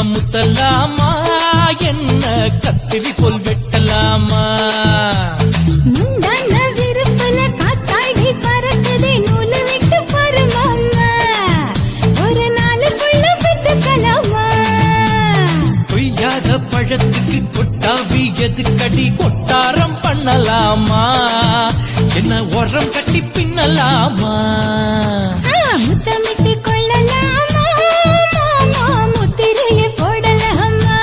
முத்தலாமா என்ன கத்திரி போல் வெட்டலாமா விருப்பல காத்தாடி பறக்குதே நூலு விட்டு பருமாமா ஒரு நாளுக்குள்ள பெத்துக்கலாமா கொய்யாத பழத்துக்கு கொட்டாவி எதுக்கடி கொட்டாரம் பண்ணலாமா என்ன உரம் கட்டி பின்னலாமா முத்தமிட்டு கொள்ளலாமா மாமா முத்திரைய போடலாமா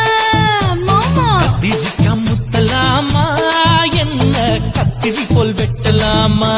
மாமா கத்திரிக்கா முத்தலாமா என்ன கத்திரி போல் வெட்டலாமா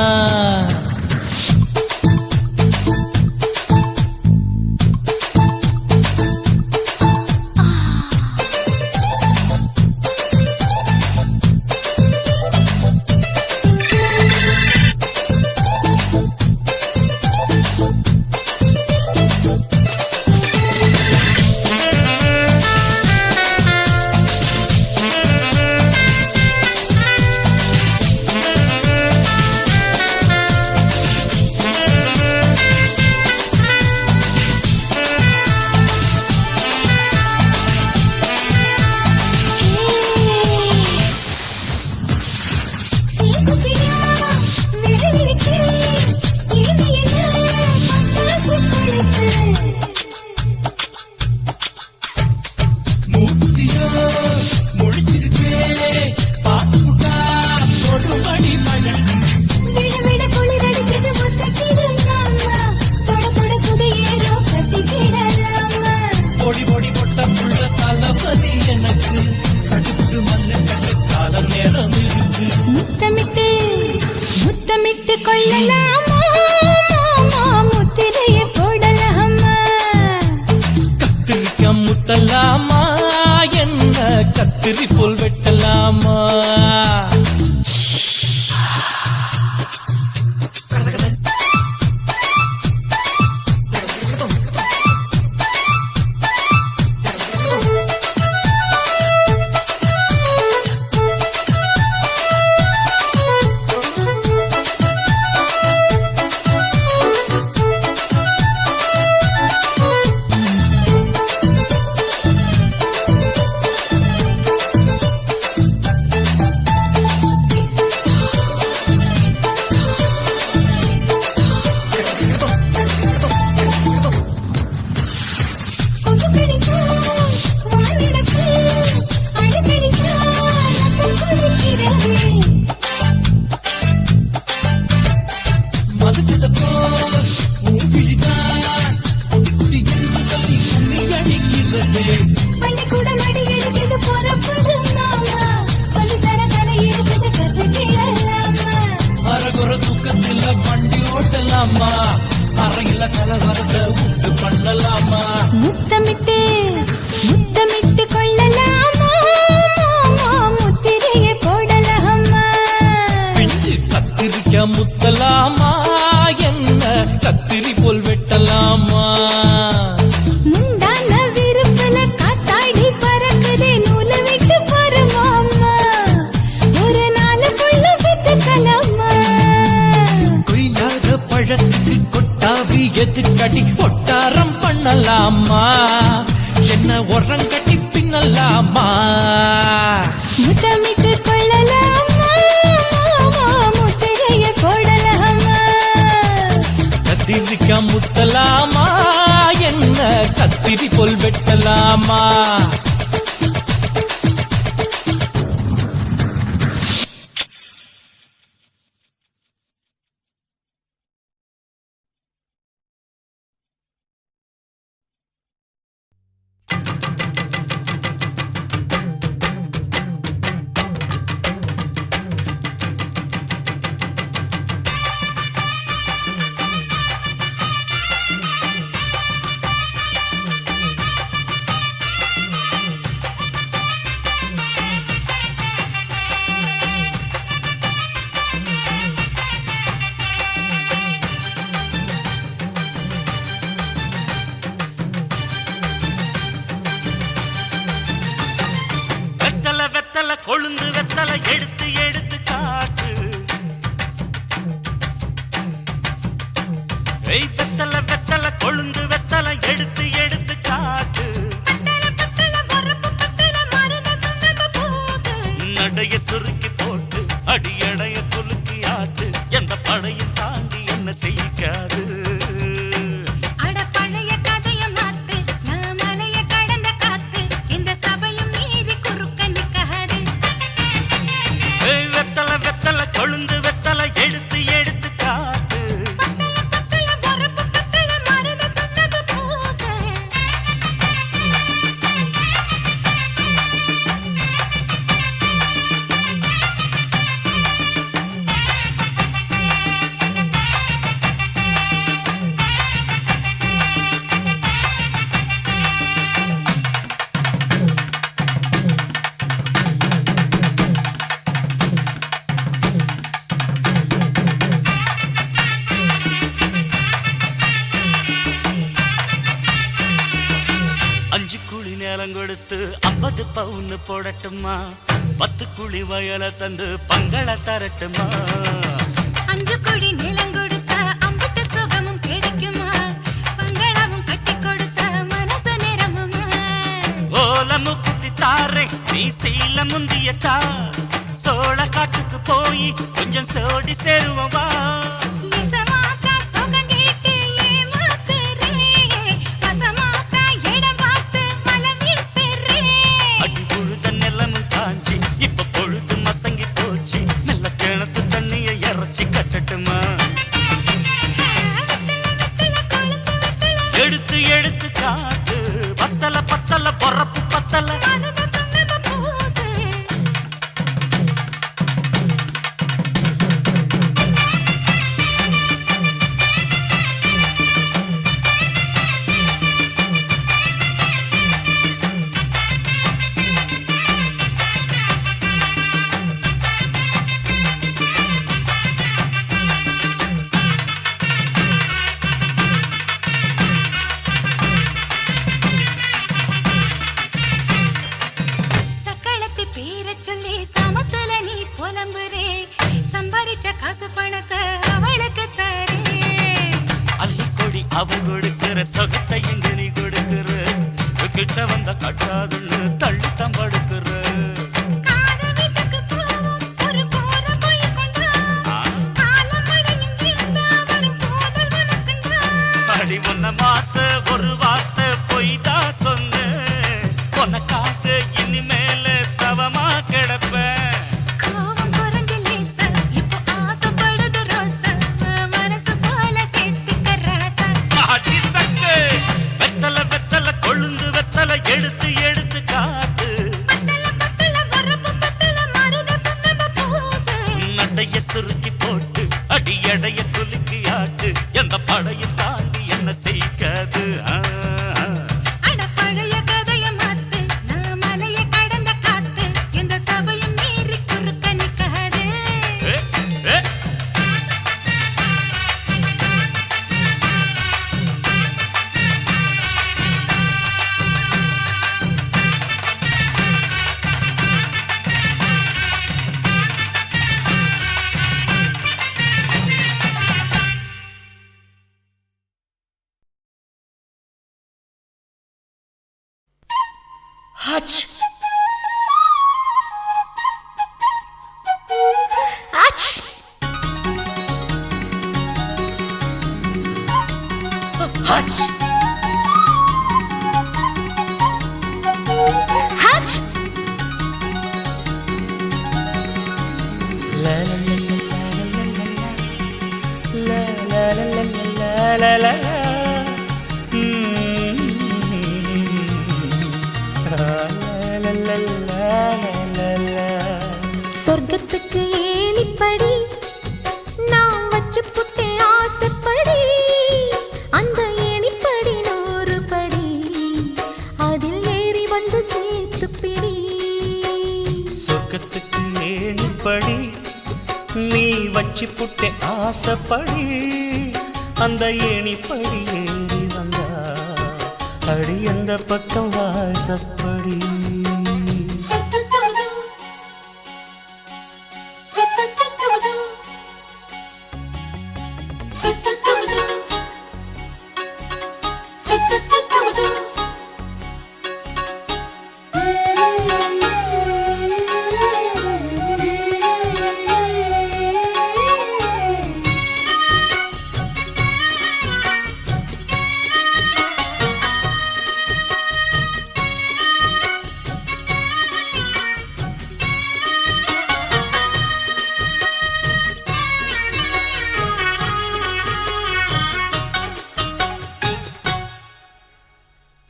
பஸ்ல வண்டி ஓட்டலாமா அறையில கலவரத்தை உண்டு பண்ணலாமா முத்தமிட்டு முத்தமிட்டு கொள்ளலாமா முத்திரைய போடலாமா பிஞ்சு கத்திரிக்க முத்தலாமா என்ன கத்திரி போல் வெட்டலாமா முந்தான விருப்பல காத்தாடி பறக்குதே நூலை விட்டு பரமாமா ஒரு நாளுக்குள்ள வித்துக்கலாமா கொய்யாத பழத்துக்கு கொட்டாவி எதுக்கடி ஒட்டாரம் பண்ணலாமா என்ன உரம் கட்டி பின்னலாமா முத்தமிட்டு கொள்ளலாமா முத்திரைய போடலாமா கத்திரிக்க முத்தலாமா என்ன கத்திரி போல் வெட்டலாமா கொழுந்து வெத்தலை எடுத்து எடுத்து காட்டு வெத்தலை வெத்தலை கொழுந்து வெத்தலை எடுத்து எடுத்து காட்டு நடைய சுருக்கி போட்டு அடியடைய குலுக்கி ஆட்டு எந்த படையும் தாண்டி என்ன செய்யாது கொழுந்து வெத்தலை எடுத்து எடுத்து காட்டு கொடுத்து 50 பவுன் போடட்டுமா 10 குழி வயல தந்து பங்கள தரட்டுமா 5 கோடி நிலம் கொடுத்தா அம்புட்டு சுகமும் கிடைக்குமா பங்களாவும் கட்டி கொடுத்தா மனசு நிரம்புமா ஓலமு குத்தி தாரே நீ சீல முந்தியத்தா சோழ காட்டுக்கு போய் கொஞ்சம் சோடி சேருவோம் வா கட்டட்டுமா எடுத்து எடுத்து காட்டு பத்தல பத்தல பொறப்பு பத்தல அவ கொடுக்கிற சொகத்தை எங்க நீ கொடுக்கிற கிட்ட வந்த கட்டாதுன்னு தள்ளி தம்படுக்கிற அடி உன்னை மாத்த ஒரு வார்த்தை பொய்தா சொன்ன உனக்காக இனிமேல தவமா கிடப்பேன் எடுத்து எடுத்து காட்டு நடைய சுருக்கி போட்டு அடி எடை சடைய குலுக்கி ஆட்டு எந்த படையும் தாண்டி என்ன செய்யாது அட பழைய கதைய மாத்து நான் மலைய கடந்த காத்து இந்த சபையும் மீறி குறுக்க நிக்காது ஹச் அச் ஹச் ஹச் சொர்க்கத்துக்கு ஏணிப்படி நான் வச்சு புட்டேன் ஆசைப்படி அந்த ஏணிப்படி 100 படி அதில் ஏறி வந்து சேர்த்து பிடி சொர்க்கத்துக்கு ஏணிப்படி நீ வச்சு புட்டே ஆசைப்படி அந்த ஏணிப்படி ஏறி வந்தா அடி அந்த பக்கம் வாசப்படி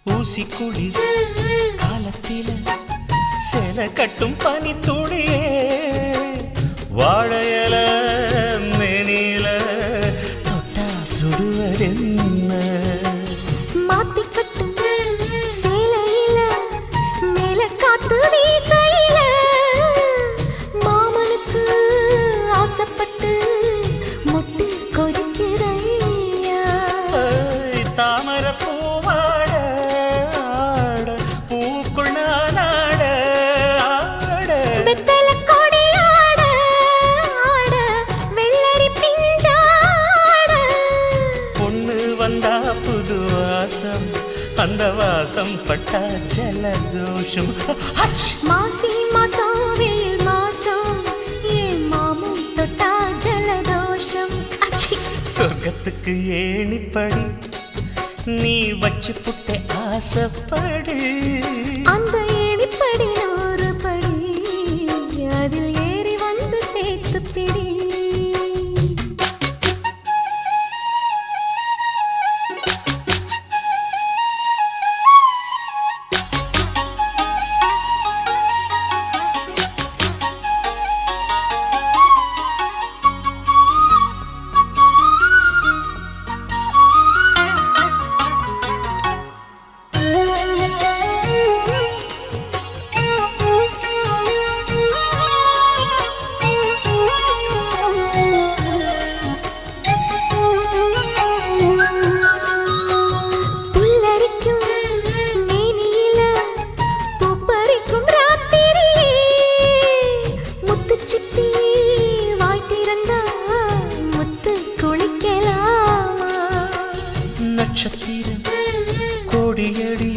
ஊசி குளிர் காலத்தில சேல கட்டும் பனி துளியே வாழையல மேனில தொட்டா சுடுவதென்ன மாத்தி கட்டும் சேலையில மேல காத்து வீசையில மாமனுக்கு ஆசைப்பட்டு முட்டு கொதிக்கிறையா தாமர பூவாட பூக்குள் நானாட வெத்தல கொடியாட ஆட வெள்ளரி பிஞ்சாட பொண்ணு வந்தா புது வாசம் அந்த வாசம் பட்டா ஜலதோஷம் மாசி மாசம் வெயில் மாசம் ஏன் மாமன் தொட்டா ஜலதோஷம் அச்சி சொர்க்கத்துக்கு ஏணிப்படி நீ வச்சு புட்டே ஆசைப்படி அந்த ஏணிப்படி 100 படி அதில் ஏறி வந்து சேர்த்து பிடி நட்சத்திரம் கோடியடி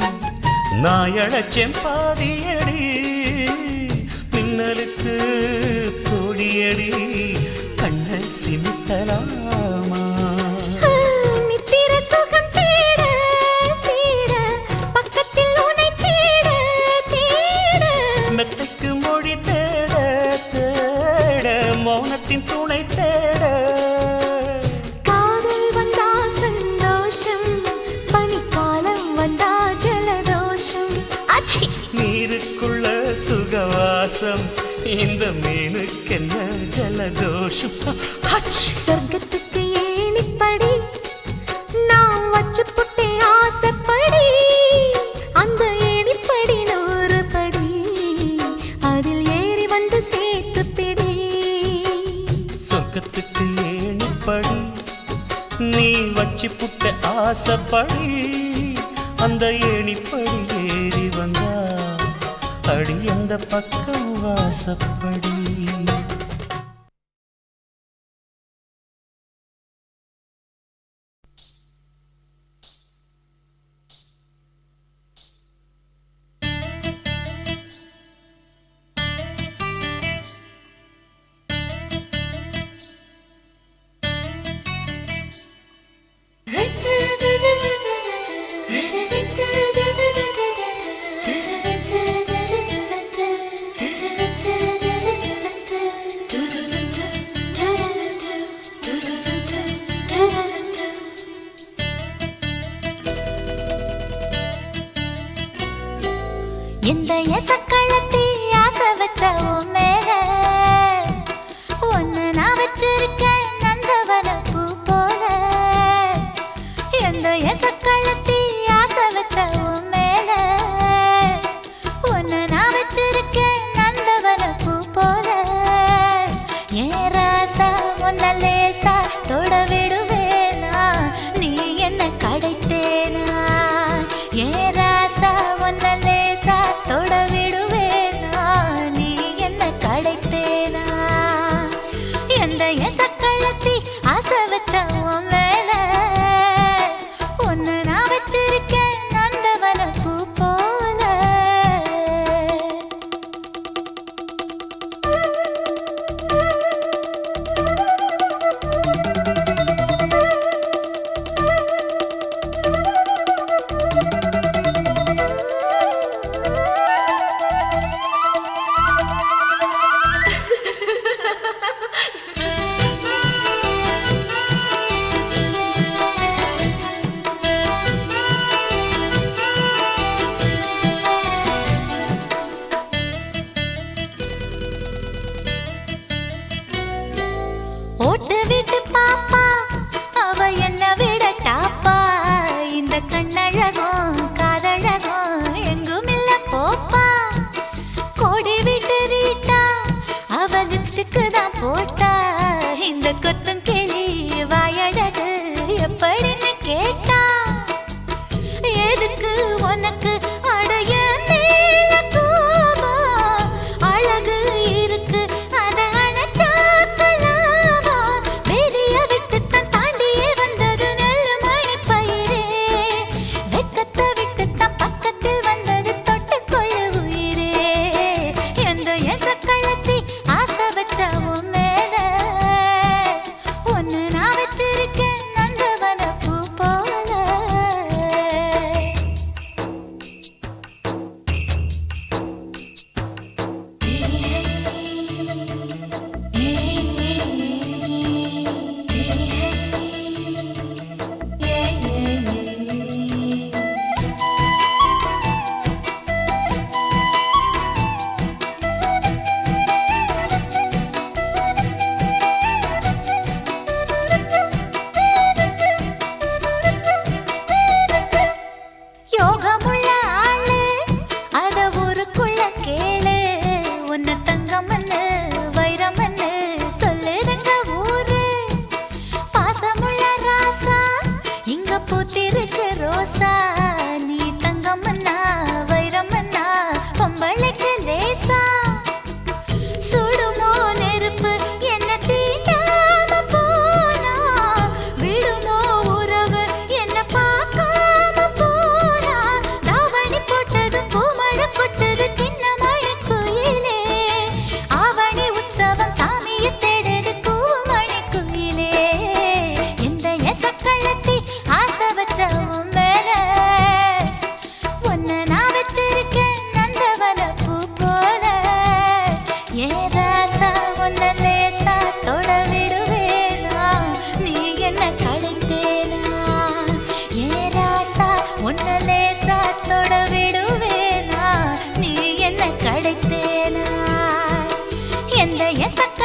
நாயழச்சேன் பாதியடி மின்னலுக்கு கோடியடி கண்ண சிமிட்டலாமா நித்திர சுகம் தேட தேட பக்கத்தில் உன்னை தேட தேட மெத்தைக்கு மொழி தேட தேட மௌனத்தின் துணை தேட காதல் வந்தா சந்தோஷம் பனிக்காலம் வந்தா ஜலதோஷம் அச்சி நீருக்குள்ள சுகவாசம் இந்த மீனுக்கென்ன ஜலதோஷம் சொர்க்கத்துக்கு நீ வச்சு புட்ட ஆசைப்படி அந்த ஏணிப்படி ஏறி வந்தா அடி அந்த பக்கம் வாசப்படி. இந்த எசக்களத்தி ஆசை வச்ச உன் மேல ஒன்னு நான் வச்சிருக்கேன் நந்தவன பூ போல. இந்த எசக்களத்தி ஆசை வச்ச உன் மேல ஒன்னு நான் வச்சிருக்கேன் நந்தவன பூ போல. ஏன் ராசா உன்ன லேசா தொட விடுவேனா நீ என்ன கடைத்தேனா. ஏன் ராசா உன்ன லேசா தொட விடுவேனா நீ என்ன கடைத்தேனா. எந்த எசக்களத்தி ஆசை வச்ச உன் மேல ஒன்னு நான் வச்சிருக்கேன் நந்தவன பூ போல. ஓட்டு விட்டு பாப்பா அவ என்ன விட டாப்பா. இந்த கண்ணழகும் காதழகும் எங்கும் இல்ல போப்பா. கோடி விட்டு ரீட்டா அவ லிப்ஸ்டிக்கு தான் போட்டா. இந்த கொத்தும் கிளி வாயழகு எப்படின்னு கேட்டா. எதுக்கு உனக்கு அடைய மேல கோபம் அழகு இருக்கு அத அணைச்சாக்கலாமா. பெரிய விட்டுத்தான் தாண்டியே வந்தது நெல் மணி பயிரே. வெக்கத்தை விட்டுத்தான் பக்கத்தில் வந்தது தொட்டுக்கொள்ள உயிரே. எந்த எசக்களத்தி ஆசை வச்ச உன் மேல ஒன்னு நான் வச்சிருக்கேன் நந்தவன பூ போல. யோகமுள்ள ஆளு அத ஊருக்குள்ள கேளு. உன்னை தங்கமன்னு வைரமன்னு சொல்லுதுங்க ஊரு. பாசமுள்ள ராசா இங்க பூத்திருக்கு ரோசா. நீ தங்கமன்னா வைரமன்னா பொம்பளைக்கு லேசா. சுடுமோ நெருப்பு என்ன தீண்டாம போனா. விடுமோ உறவு என்ன பார்க்காம போனா. தாவணி போட்டது பூமழை கொட்டது சின்ன மழை குயிலே. ஆவணி உற்சவம் சாமியை தேடுது பூமழை குயிலே. இந்த எசக்களத்தி ஆசை வச்ச உன் மேல ஒன்னு நான் வச்சிருக்கேன் நந்தவன பூ போல. ஏன் ராசா உன்ன லேசா தொட விடுவேனா நீ என்ன கடைத்தேனா. ஏன் ராசா உன்ன லேசா தொட விடுவேனா நீ என்ன கடைத்தேனா. எந்த எசக்